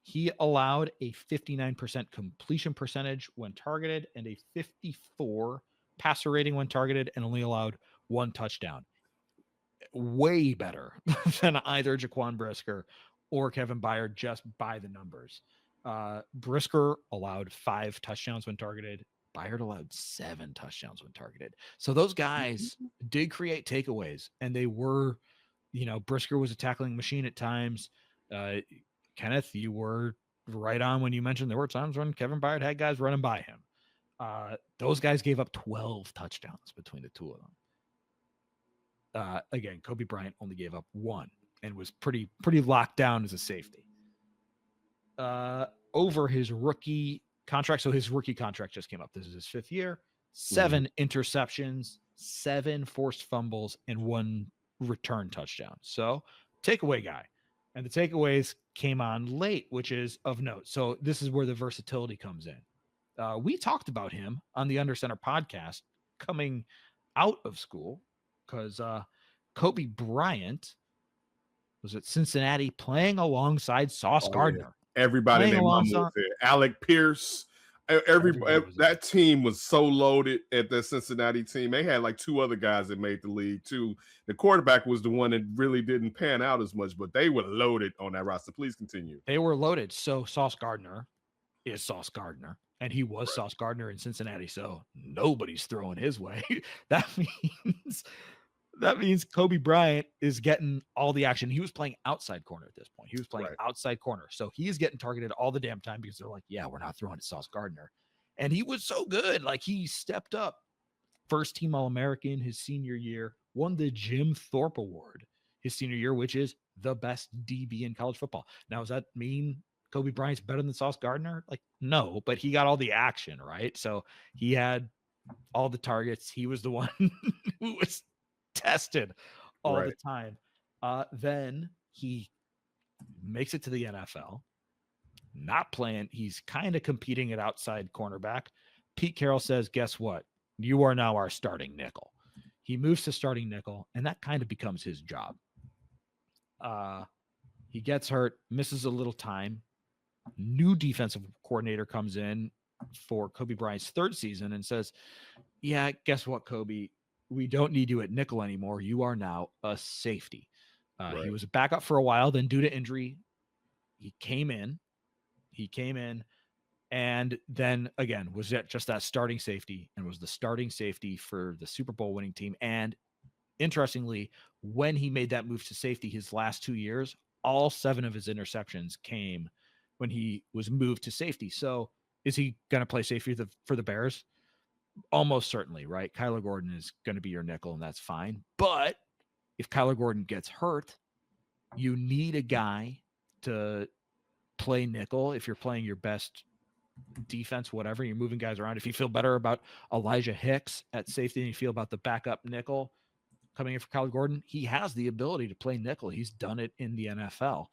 he allowed a 59% completion percentage when targeted and a 54 passer rating when targeted, and only allowed 1 touchdown. Way better than either Jaquan Brisker or Kevin Byard just by the numbers. Brisker allowed 5 touchdowns when targeted. Byard allowed 7 touchdowns when targeted. So those guys did create takeaways, and they were, you know, Brisker was a tackling machine at times. Kenneth, you were right on when you mentioned there were times when Kevin Byard had guys running by him. Those guys gave up 12 touchdowns between the two of them. Again, Kobe Bryant only gave up 1 and was pretty locked down as a safety. Over his rookie contract. So his rookie contract just came up. This is his 5th year. 7 interceptions, 7 forced fumbles, and 1 return touchdown. So takeaway guy. And the takeaways came on late, which is of note. So this is where the versatility comes in. We talked about him on the Under Center podcast coming out of school because Kobe Bryant was at Cincinnati playing alongside Sauce Gardner. Yeah. Everybody named Mama was there. Alec Pierce. That team was so loaded at the Cincinnati team. They had like 2 other guys that made the league too. The quarterback was the one that really didn't pan out as much, but they were loaded on that roster. Please continue. They were loaded. So Sauce Gardner is Sauce Gardner, and he was Sauce Gardner in Cincinnati. So nobody's throwing his way. That means Kobe Bryant is getting all the action. He was playing outside corner at this point. He was playing outside corner. So he's getting targeted all the damn time because they're like, yeah, we're not throwing to Sauce Gardner. And he was so good. Like he stepped up. First team All-American his senior year, won the Jim Thorpe Award his senior year, which is the best DB in college football. Now, does that mean Kobe Bryant's better than Sauce Gardner? Like, no, but he got all the action, right? So he had all the targets. He was the one who was tested all the time. Then he makes it to the NFL, not playing. He's kind of competing at outside cornerback. Pete Carroll says, guess what? You are now our starting nickel. He moves to starting nickel, and that kind of becomes his job. He gets hurt, misses a little time. New defensive coordinator comes in. for Kobe Bryant's third season and says, yeah, guess what, Kobe? We don't need you at nickel anymore. You are now a safety. Right. He was a backup for a while. Then due to injury, he came in. And then again, was just that starting safety and was the starting safety for the Super Bowl winning team. And interestingly, when he made that move to safety his last 2 years, all 7 of his interceptions came when he was moved to safety. So is he going to play safety for the Bears? Almost certainly, right? Kyler Gordon is going to be your nickel, and that's fine. But if Kyler Gordon gets hurt, you need a guy to play nickel if you're playing your best defense, whatever. You're moving guys around. If you feel better about Elijah Hicks at safety and you feel about the backup nickel coming in for Kyler Gordon, he has the ability to play nickel. He's done it in the NFL.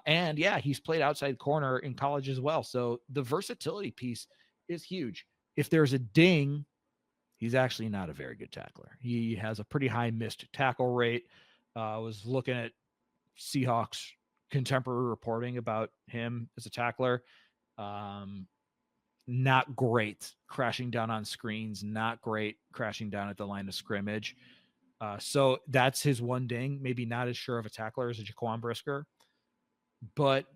And yeah, he's played outside corner in college as well. So the versatility piece is huge. If there's a ding, he's actually not a very good tackler. He has a pretty high missed tackle rate. I was looking at Seahawks contemporary reporting about him as a tackler. Not great crashing down on screens, not great crashing down at the line of scrimmage. So that's his one ding. Maybe not as sure of a tackler as a Jaquan Brisker, but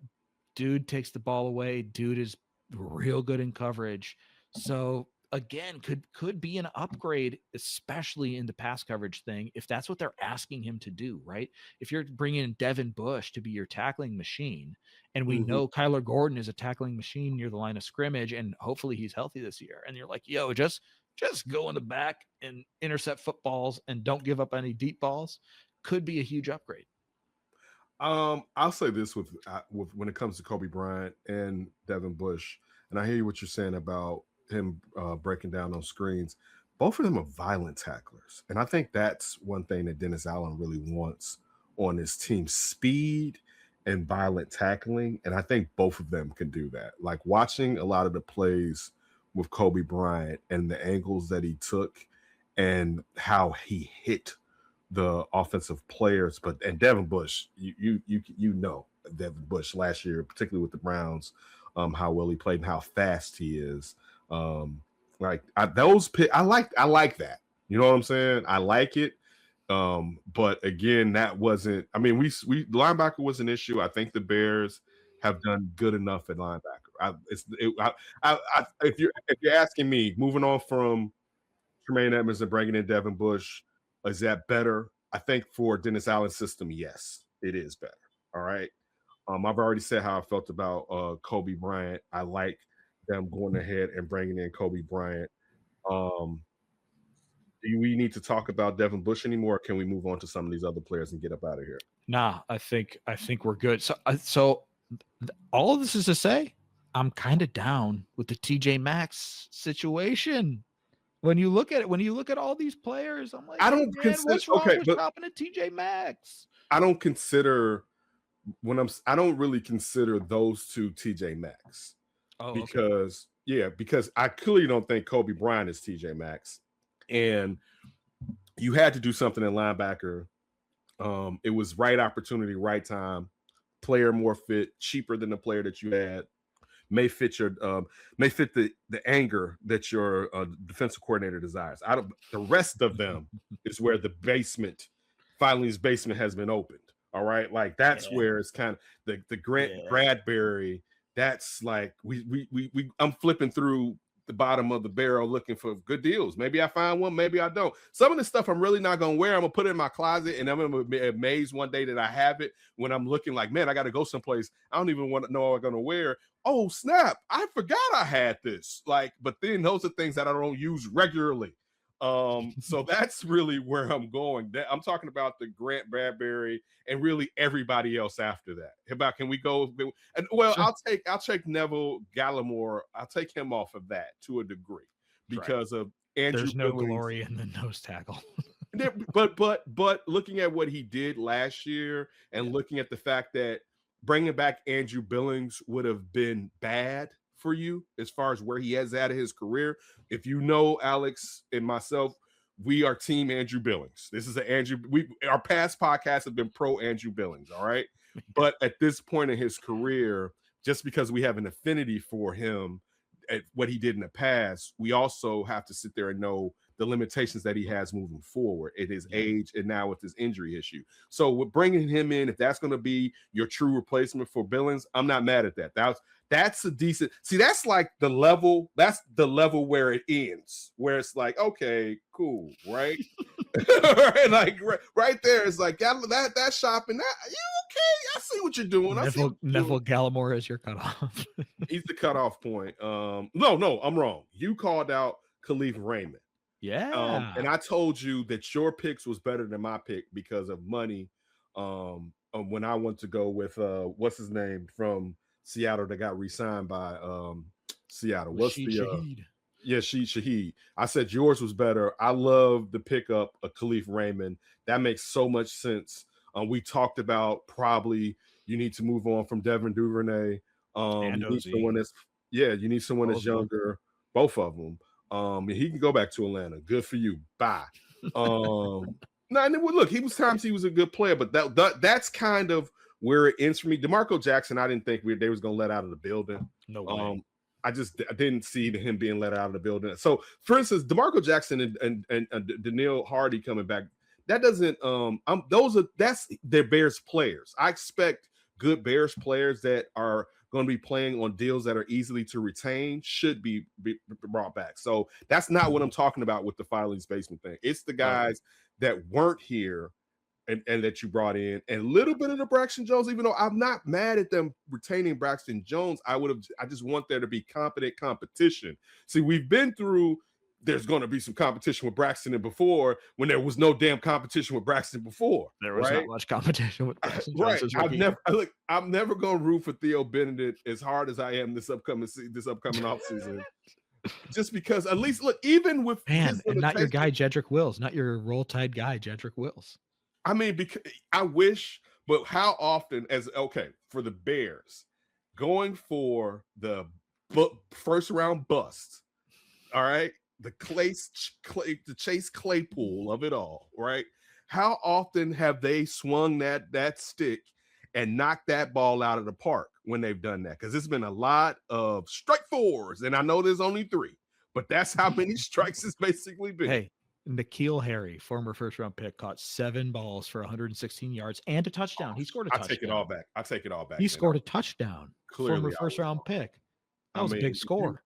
dude takes the ball away. Dude is real good in coverage. So again, could be an upgrade, especially in the pass coverage thing, if that's what they're asking him to do, right? If you're bringing in Devin Bush to be your tackling machine, and we know Kyler Gordon is a tackling machine near the line of scrimmage, and hopefully he's healthy this year, and you're like, yo, just go in the back and intercept footballs and don't give up any deep balls, could be a huge upgrade. I'll say this with when it comes to Kobe Bryant and Devin Bush, and I hear what you're saying about him breaking down on screens. Both of them are violent tacklers, and I think that's one thing that Dennis Allen really wants on his team: speed and violent tackling. And I think both of them can do that. Like watching a lot of the plays with Kobe Bryant and the angles that he took and how he hit the offensive players, and Devin Bush, you know Devin Bush last year, particularly with the Browns, how well he played and how fast he is. I like that. You know what I'm saying? I like it. But again, that wasn't. I mean, we linebacker was an issue. I think the Bears have done good enough at linebacker. If you're asking me, moving on from Tremaine Edmonds and bringing in Devin Bush, is that better? I think for Dennis Allen's system, yes, it is better. All right. I've already said how I felt about Kobe Bryant. I like them going ahead and bringing in Kobe Bryant. Do we need to talk about Devin Bush anymore? Or can we move on to some of these other players and get up out of here? Nah, I think we're good. So all of this is to say, I'm kind of down with the TJ Maxx situation. When you look at all these players, I'm like, I don't consider what's wrong with dropping a TJ Maxx? I don't really consider those two TJ Maxx. Oh, because because I clearly don't think Kobe Bryant is TJ Maxx. And you had to do something in linebacker. It was right opportunity, right time, player more fit, cheaper than the player that you had. May fit the anger that your defensive coordinator desires. The rest of them is where his basement has been opened. All right, like that's where it's kind of the Bradbury. That's like I'm flipping through the bottom of the barrel looking for good deals. Maybe I find one, maybe I don't. Some of the stuff I'm really not gonna wear. I'm gonna put it in my closet, and I'm gonna be amazed one day that I have it when I'm looking like, man, I got to go someplace. I don't even want to know what I'm gonna wear. Oh snap! I forgot I had this. Like, but then those are things that I don't use regularly. So that's really where I'm going. I'm talking about the Grant Bradbury and really everybody else after that. Can we go? Well, sure. I'll take Neville Gallimore. I'll take him off of that to a degree because of Andrew. There's no glory in the nose tackle. but looking at what he did last year and looking at the fact that bringing back Andrew Billings would have been bad for you as far as where he has at his career. If you know Alex and myself, we are team Andrew Billings. This is our past podcasts have been pro Andrew Billings, all right? But at this point in his career, just because we have an affinity for him, at what he did in the past, we also have to sit there and know the limitations that he has moving forward at his age and now with his injury issue. So with bringing him in, if that's going to be your true replacement for Billings, I'm not mad at that. That's a decent. See, that's like the level. That's the level where it ends, where it's like, okay, cool, right? Right, like right there, it's like that shopping. That you okay? I see what you're doing. Neville Gallimore is your cutoff. He's the cutoff point. No, I'm wrong. You called out Khalif Raymond. Yeah. And I told you that your picks was better than my pick because of money. When I went to go with what's his name from Seattle that got re-signed by Seattle. What's the Shaheed. Shaheed. I said yours was better. I love the pickup of Khalif Raymond. That makes so much sense. We talked about probably you need to move on from Devin Duvernay. You need someone that's you need someone that's younger. Both of them. He can go back to Atlanta. Good for you. Bye. No, and look, he was a good player, but that's kind of where it ends for me. DeMarco Jackson, I didn't think they was gonna let out of the building. No way. I didn't see him being let out of the building. So, for instance, DeMarco Jackson and Daniil Hardy coming back, that doesn't. That's their Bears players. I expect good Bears players that are going to be playing on deals that are easily to retain should be brought back. So that's not what I'm talking about with the Filings basement thing. It's the guys that weren't here and that you brought in, and a little bit of the Braxton Jones, even though I'm not mad at them retaining Braxton Jones. I just want there to be competent competition. See, we've been through, there's going to be some competition with Braxton before when there was no damn competition with Braxton before. There was not much competition with Braxton Jones. Right. I'm never going to root for Theo Benedict as hard as I am this upcoming offseason. Just because, at least, look, even with and not your guy Jedrick Wills, not your Roll Tide guy Jedrick Wills. I mean, because I wish, but how often for the Bears going for the first round bust, all right, the Chase Claypool of it all, right? How often have they swung that stick and knocked that ball out of the park when they've done that? Because it's been a lot of strike fours, and I know there's only 3, but that's how many strikes it's basically been. Hey, N'Keal Harry, former first-round pick, caught 7 balls for 116 yards and a touchdown. He scored a touchdown. I take it all back. He scored a touchdown. Clearly, former first-round pick. That was a big score.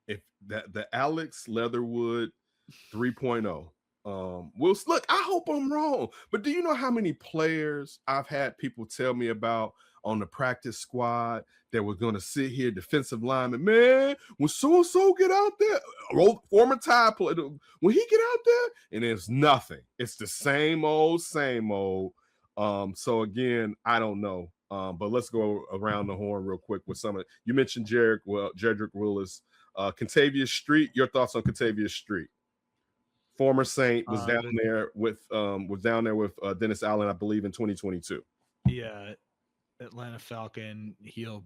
If the Alex Leatherwood 3.0. Look, I hope I'm wrong, but do you know how many players I've had people tell me about on the practice squad that was going to sit here, defensive lineman, man, when so-and-so get out there, former Tide player, when he get out there, and there's nothing. It's the same old. So again, I don't know. But let's go around the horn real quick with some of it. You mentioned Jedrick Willis, Contavious Street. Your thoughts on Contavious Street? Former Saint was down there with Dennis Allen, I believe, in 2022. Yeah, Atlanta Falcon. He'll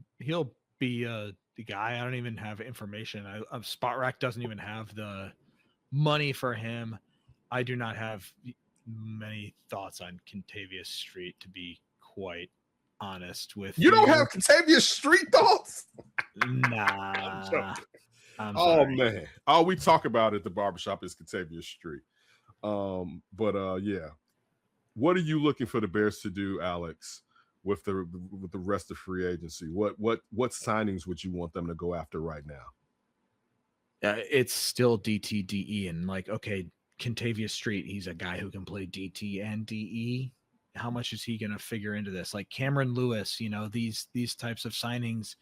be the guy. I don't even have information. Spot Rack doesn't even have the money for him. I do not have many thoughts on Contavious Street, to be quite honest with you. Don't have Contavious Street thoughts? Nah. Man, all we talk about at the barbershop is Contavious Street. Yeah. What are you looking for the Bears to do, Alex, with the rest of free agency? What signings would you want them to go after right now? It's still DT, DE, and Contavious Street, he's a guy who can play DT and DE. How much is he going to figure into this? Like Cameron Lewis, these types of signings.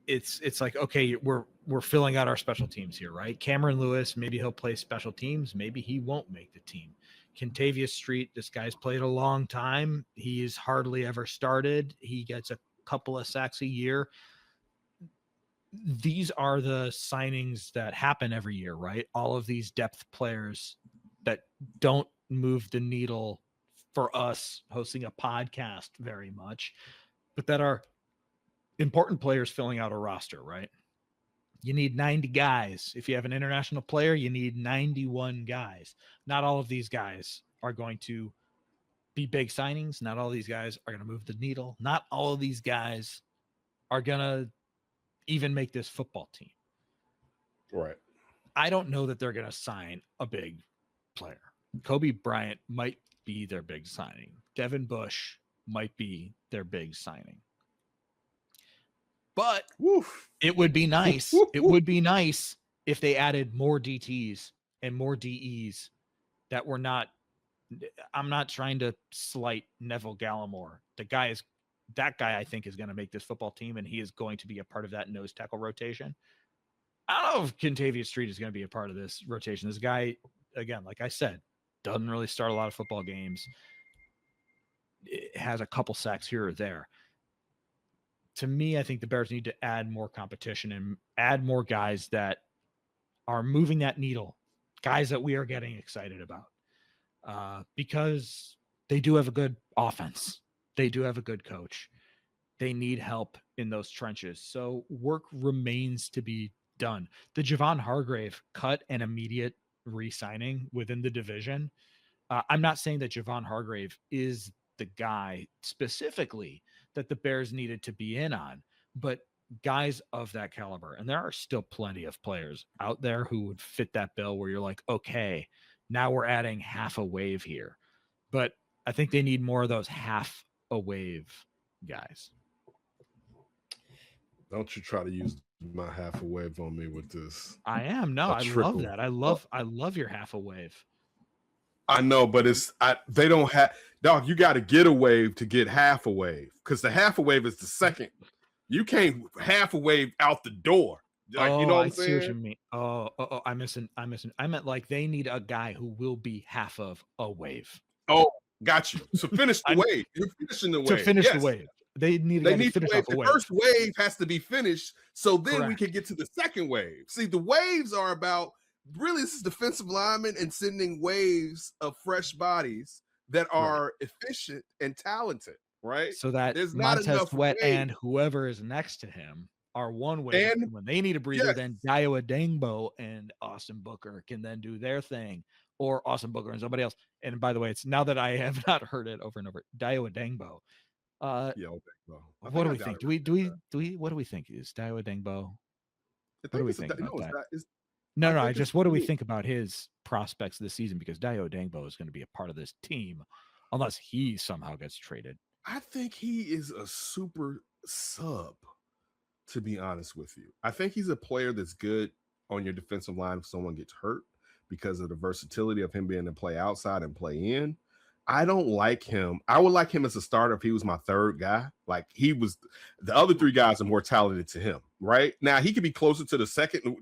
It's like, okay, we're filling out our special teams here, right? Cameron Lewis, maybe he'll play special teams, maybe he won't make the team. Contavious Street, this guy's played a long time. He's hardly ever started. He gets a couple of sacks a year. These are the signings that happen every year, right? All of these depth players that don't move the needle for us hosting a podcast very much, but that are important players filling out a roster, right? You need 90 guys. If you have an international player, you need 91 guys. Not all of these guys are going to be big signings. Not all of these guys are going to move the needle. Not all of these guys are gonna even make this football team. Right. I don't know that they're gonna sign a big player. Kobe Bryant might be their big signing. Devin Bush might be their big signing. But Woof. it would be nice. Woof, It woof. would be nice if they added more DTs and more DEs that were not. I'm not trying to slight Neville Gallimore. That guy, I think, is going to make this football team, and he is going to be a part of that nose tackle rotation. I don't know if Kentavious Street is going to be a part of this rotation. This guy, again, like I said, doesn't really start a lot of football games. It has a couple sacks here or there. To me, I think the Bears need to add more competition and add more guys that are moving that needle, guys that we are getting excited about. Because they do have a good offense. They do have a good coach. They need help in those trenches. So work remains to be done. The Javon Hargrave cut and immediate re-signing within the division. I'm not saying that Javon Hargrave is the guy specifically that the Bears needed to be in on, but guys of that caliber, and there are still plenty of players out there who would fit that bill where you're like, okay, now we're adding half a wave here. But I think they need more of those half a wave guys. Don't you try to use my half a wave on me with this. I am. No, I love that. I love your half a wave. I know, but they don't have, dog, you got to get a wave to get half a wave, because the half a wave is the second. You can't half a wave out the door. Like, you know what I'm saying? See what you mean. I'm missing. I meant like they need a guy who will be half of a wave. Oh, got you. So finish the wave. You're finishing the wave. To finish the wave. They need to finish the wave. The first wave has to be finished, so then Correct. we can get to the second wave. See, the waves are about, really, this is defensive linemen and sending waves of fresh bodies that are efficient and talented, right? So that there's not Montez enough Sweat wave. And whoever is next to him are one way. And when they need a breather, then Dayo Adengbo and Austin Booker can then do their thing, or Austin Booker and somebody else. And by the way, it's now that I have not heard it over and over, Dayo Adengbo. What do we think? Do we what do we think? Is Dayo Adengbo? What do we think about that? No. What do we think about his prospects this season? Because Dayo Adengbo is going to be a part of this team unless he somehow gets traded. I think he is a super sub, to be honest with you. I think he's a player that's good on your defensive line if someone gets hurt, because of the versatility of him being able to play outside and play in. I don't like him. I would like him as a starter if he was my third guy. Like, he was, the other three guys are more talented to him, right? Now, he could be closer to the second,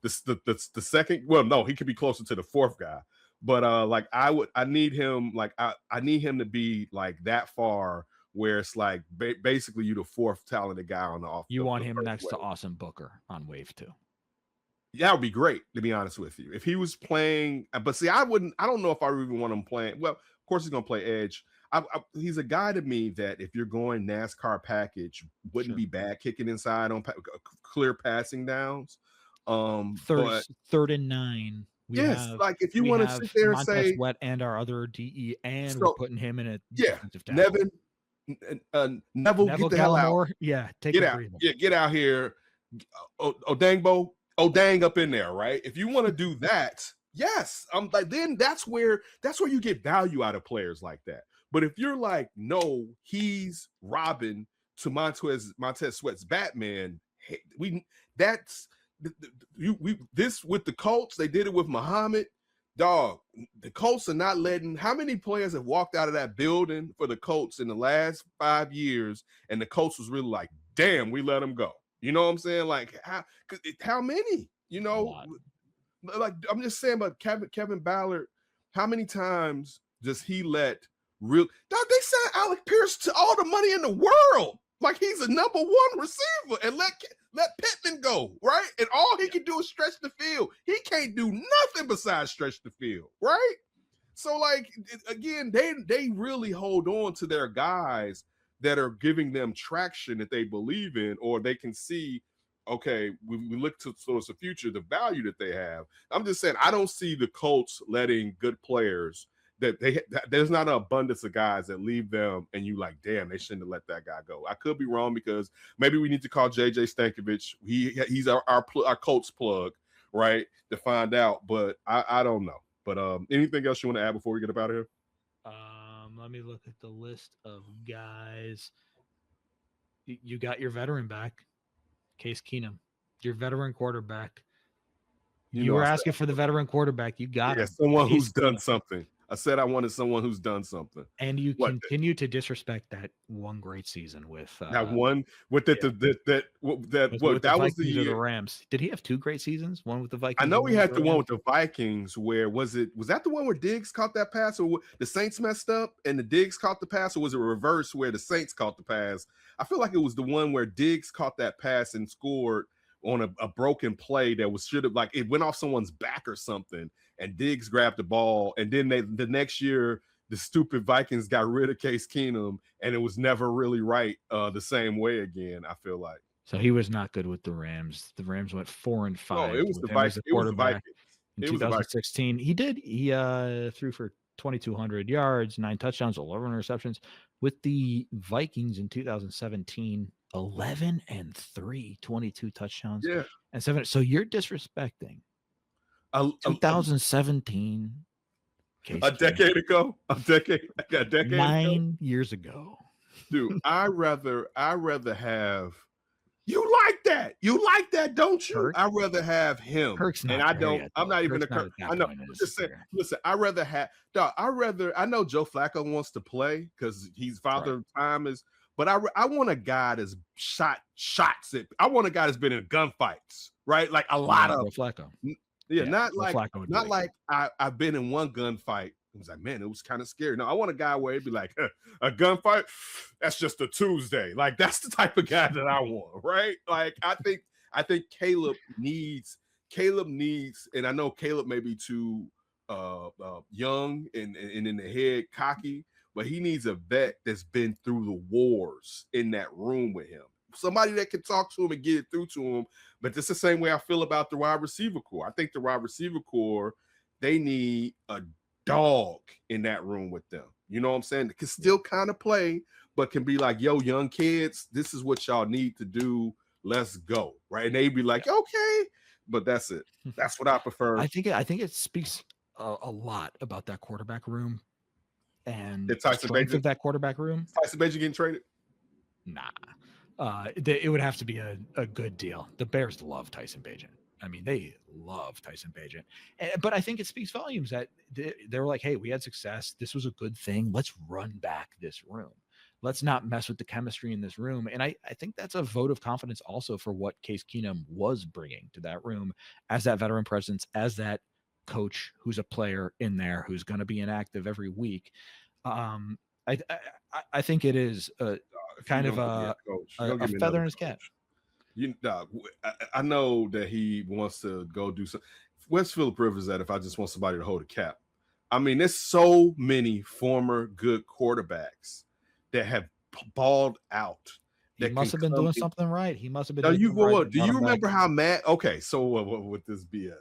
the second. Well, no, he could be closer to the fourth guy. But I need him. Like, I need him to be like that far, where it's like basically you the fourth talented guy on the offense. You want him next to Austin Booker on wave 2. Yeah, that would be great, to be honest with you. If he was playing, but see, I don't know if I even want him playing. Well, of course he's going to play edge. He's a guy to me that if you're going NASCAR package, wouldn't be bad kicking inside on clear passing downs. Third and 9. Like if you want to sit there and say Sweat and our other DE, and we're putting him in a defensive tackle. Neville, get the hell out. Get out. Get out here. Odang up in there, right? If you want to do that, yes, I'm like, then that's where you get value out of players like that. But if you're like, no, he's Robin to Montez Sweat's Batman, this with the Colts, they did it with Muhammad. Dog, the Colts are not letting. How many players have walked out of that building for the Colts in the last 5 years, and the Colts was really like, damn, we let him go. You know what I'm saying? Like, how many? You know, like, I'm just saying about Kevin Ballard. How many times does he let real? Dog, they sent Alec Pierce to all the money in the world, like he's a number one receiver, and let Pittman go, right? And all he can do is stretch the field. He can't do nothing besides stretch the field, right? So, like, again, they really hold on to their guys that are giving them traction that they believe in, or they can see, okay, we look towards the future, the value that they have. I'm just saying, I don't see the Colts letting good players there's not an abundance of guys that leave them and you like, damn, they shouldn't have let that guy go. I could be wrong because maybe we need to call JJ Stankovic. He's our Colts plug, right, to find out. But I don't know. But anything else you want to add before we get up out of here? Let me look at the list of guys. You got your veteran back, Case Keenum, your veteran quarterback. You were asking for the veteran quarterback. You got him. Someone who's done something. I said I wanted someone who's done something. And you continue to disrespect that one great season with that one with that was the year. The Rams. Did he have two great seasons? One with the Vikings. I know he had the one with the Vikings where was that the one where Diggs caught that pass, or the Saints messed up and the Diggs caught the pass, or was it reverse where the Saints caught the pass? I feel like it was the one where Diggs caught that pass and scored on a broken play that should have, like, it went off someone's back or something, and Diggs grabbed the ball, and then the next year the stupid Vikings got rid of Case Keenum, and it was never really right the same way again. I feel like so he was not good with the Rams. The Rams went 4-5. Oh, it was the Vikings. It was the Vikings. In 2016, he threw for 2,200 yards, 9 touchdowns, 11 receptions. With the Vikings in 2017, 11-3, 22 touchdowns, and 7. So you're disrespecting 2017. A decade ago, 9 years ago, dude. I rather have. You like that, don't you? Kirk? I'd rather have him. Kirk's not, and I don't. Yet, I'm not even a Kirk's Kirk. I know. Just saying. Listen, I rather have. Dog, I know Joe Flacco wants to play because he's father time is. But I want a guy that's shots it. I want a guy that's been in gunfights, right? Like a lot of Flacco. Yeah, not like I've been in one gunfight. It was like, man, it was kind of scary. No, I want a guy where it'd be like a gunfight. That's just a Tuesday. Like that's the type of guy that I want, right? Like I think Caleb needs, and I know Caleb may be too young and in the head cocky, but he needs a vet that's been through the wars in that room with him. Somebody that can talk to him and get it through to him. But it's the same way I feel about the wide receiver core. I think the wide receiver core, they need a dog in that room with them. You know what I'm saying? They can still kind of play, but can be like, yo, young kids, this is what y'all need to do. Let's go. Right. And they'd be like, okay, but that's it. That's what I prefer. I think it speaks a lot about that quarterback room and the strength of that quarterback room. Tyson Bagent getting traded? Nah. It would have to be a good deal. The Bears love Tyson Bagent. I mean, they love Tyson Bagent. But I think it speaks volumes that they were like, hey, we had success. This was a good thing. Let's run back this room. Let's not mess with the chemistry in this room. And I think that's a vote of confidence also for what Case Keenum was bringing to that room as that veteran presence, as that coach who's a player in there who's going to be inactive every week. I think it is kind of a feather in his cap. I know that he wants to go do something. Where's Philip Rivers at if I just want somebody to hold a cap? I mean, there's so many former good quarterbacks that have balled out. He must have been doing something right. He must have been. Do you remember how mad? Okay, so with this BS,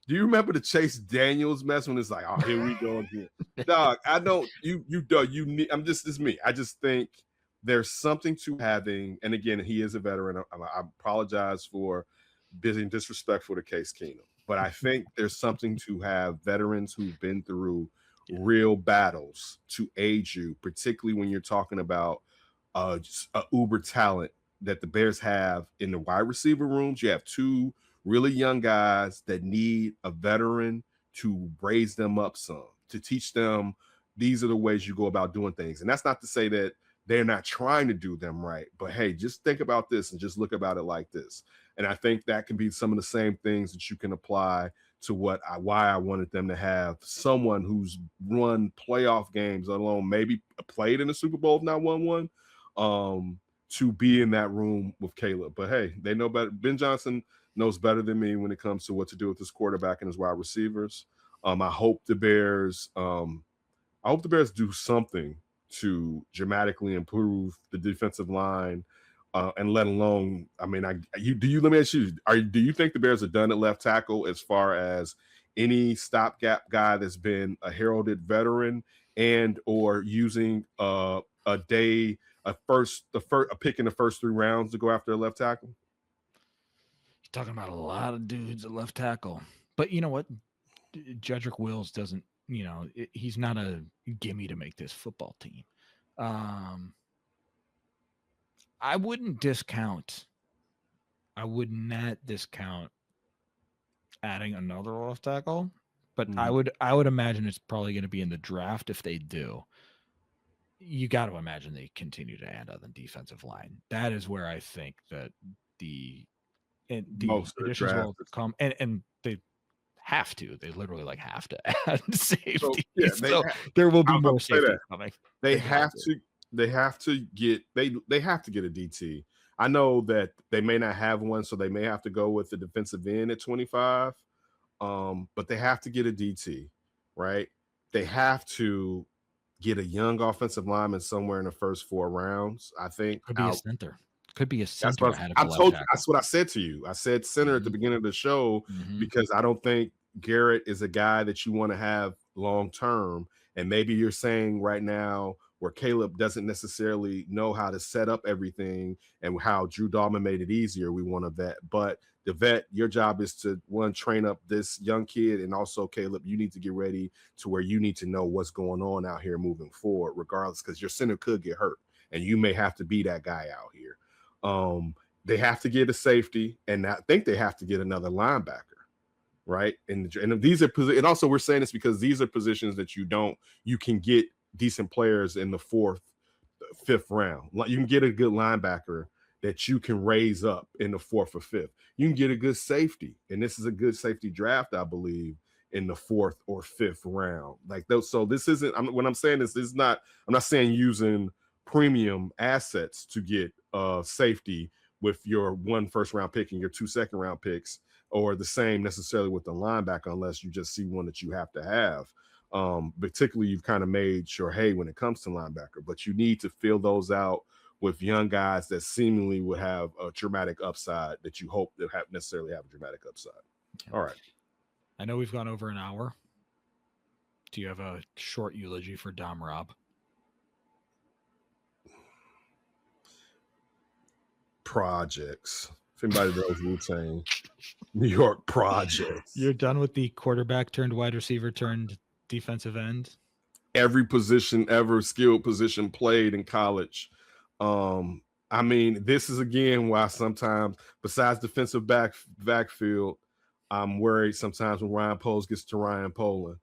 do you remember the Chase Daniels mess when it's like, oh, here we go again, dog? I don't. You need. It's me. I just think there's something to having, and again, he is a veteran. I apologize for being disrespectful to Case Keenum, but I think there's something to have veterans who've been through real battles to aid you, particularly when you're talking about just uber talent that the Bears have in the wide receiver rooms. You have two really young guys that need a veteran to raise them up some, to teach them these are the ways you go about doing things. And that's not to say that they're not trying to do them right, but hey, just think about this and just look about it like this. And I think that can be some of the same things that you can apply to why I wanted them to have someone who's run playoff games, let alone maybe played in the Super Bowl, if not won one, to be in that room with Caleb. But hey, they know better. Ben Johnson knows better than me when it comes to what to do with his quarterback and his wide receivers. I hope the Bears do something to dramatically improve the defensive line, and let alone, I mean, let me ask you, do you think the Bears are done at left tackle as far as any stopgap guy that's been a heralded veteran and or using a pick in the first 3 rounds to go after a left tackle? You're talking about a lot of dudes at left tackle. But you know what? Jedrick Wills doesn't, he's not a gimme to make this football team. I would not discount adding another left tackle, but I would imagine it's probably going to be in the draft if they do. You got to imagine they continue to add on the defensive line. That is where I think that the additions will come, and they have to. They literally have to add safety. So there will be more safety coming. They have to get a DT. I know that they may not have one, so they may have to go with the defensive end at 25. But they have to get a DT, right? They have to get a young offensive lineman somewhere in the first 4 rounds. I think could be a center. Could be a center. That's what I said to you. I said center at the beginning of the show because I don't think Garrett is a guy that you want to have long term. And maybe you're saying right now where Caleb doesn't necessarily know how to set up everything and how Drew Dahlman made it easier, we want a vet. But the vet, your job is to, one, train up this young kid, and also, Caleb, you need to get ready to where you need to know what's going on out here moving forward, regardless, because your center could get hurt, and you may have to be that guy out here. They have to get a safety, and I think they have to get another linebacker. Right. And these are, and also we're saying this because these are positions that you can get decent players in the 4th, 5th round. You can get a good linebacker that you can raise up in the 4th or 5th. You can get a good safety. And this is a good safety draft, I believe, in the 4th or 5th round. So this isn't, when I'm saying this, I'm not saying using premium assets to get safety with your 1 first round pick and your 2 second round picks, or the same necessarily with the linebacker, unless you just see one that you have to have. Particularly, you've kind of made sure, hey, when it comes to linebacker, but you need to fill those out with young guys that seemingly would have a dramatic upside that you hope to necessarily have a dramatic upside. All right. I know we've gone over an hour. Do you have a short eulogy for Dom Robb? Projects. If anybody knows Wu-Tang, New York projects. You're done with the quarterback turned wide receiver turned defensive end? Every position ever, skilled position played in college. I mean, this is again why sometimes, besides defensive backfield, I'm worried sometimes when Ryan Poles gets to Ryan Poland,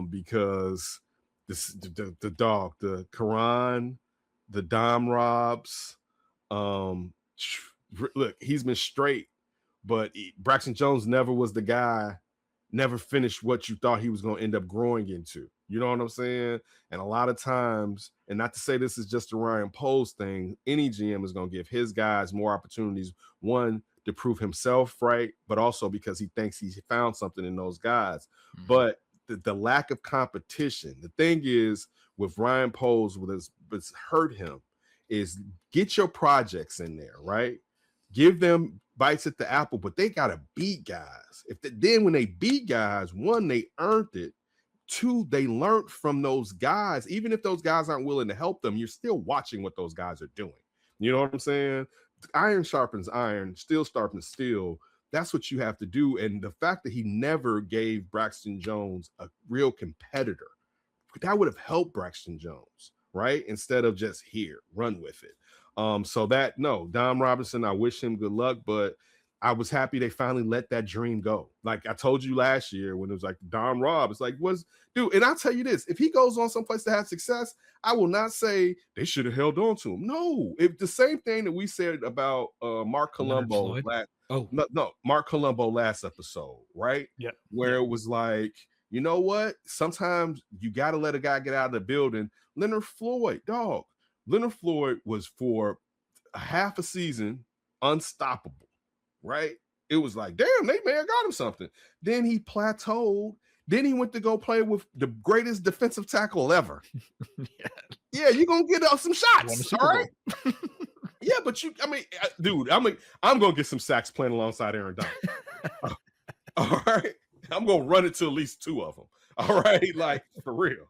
because the dog, the Karan, the Dom Robs, look, he's been straight, but Braxton Jones never was the guy, never finished what you thought he was going to end up growing into. You know what I'm saying? And a lot of times, and not to say this is just a Ryan Poles thing, any GM is going to give his guys more opportunities, one, to prove himself right, but also because he thinks he's found something in those guys. Mm-hmm. But the lack of competition, the thing is with Ryan Poles, what's hurt him is get your projects in there, right? Give them bites at the apple, but they got to beat guys. Then when they beat guys, one, they earned it. Two, they learned from those guys. Even if those guys aren't willing to help them, you're still watching what those guys are doing. You know what I'm saying? Iron sharpens iron, steel sharpens steel. That's what you have to do. And the fact that he never gave Braxton Jones a real competitor, that would have helped Braxton Jones, right? Instead of just here, run with it. Dom Robinson, I wish him good luck, but I was happy they finally let that dream go. Like I told you last year when it was like Dom Robb, it's like, dude, and I'll tell you this, if he goes on someplace to have success, I will not say they should have held on to him. No, the same thing that we said about Mark Colombo. Mark Colombo last episode, right? Yeah. Where it was like, you know what? Sometimes you got to let a guy get out of the building. Leonard Floyd was for a half a season unstoppable. Right? It was like, damn, they may have got him something. Then he plateaued. Then he went to go play with the greatest defensive tackle ever. Yeah, you're going to get some shots. All right? Yeah, but I'm going to get some sacks playing alongside Aaron Donald. All right? I'm gonna run it to at least 2 of them. All right, like for real.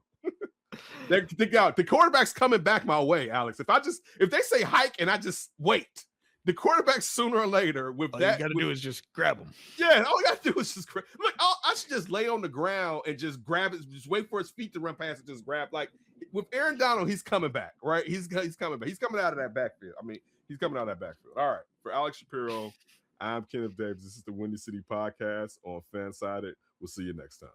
The quarterback's coming back my way, Alex. If they say hike and I just wait, the quarterback sooner or later with All that. you got to do is just grab them. Yeah, all you got to do is just look. I should just lay on the ground and just grab it, just wait for his feet to run past it, just grab. Like with Aaron Donald, he's coming back, right? He's coming back. He's coming out of that backfield. I mean, he's coming out of that backfield. All right, for Alex Shapiro, I'm Kenneth Davis. This is the Windy City Podcast on Fansided. We'll see you next time.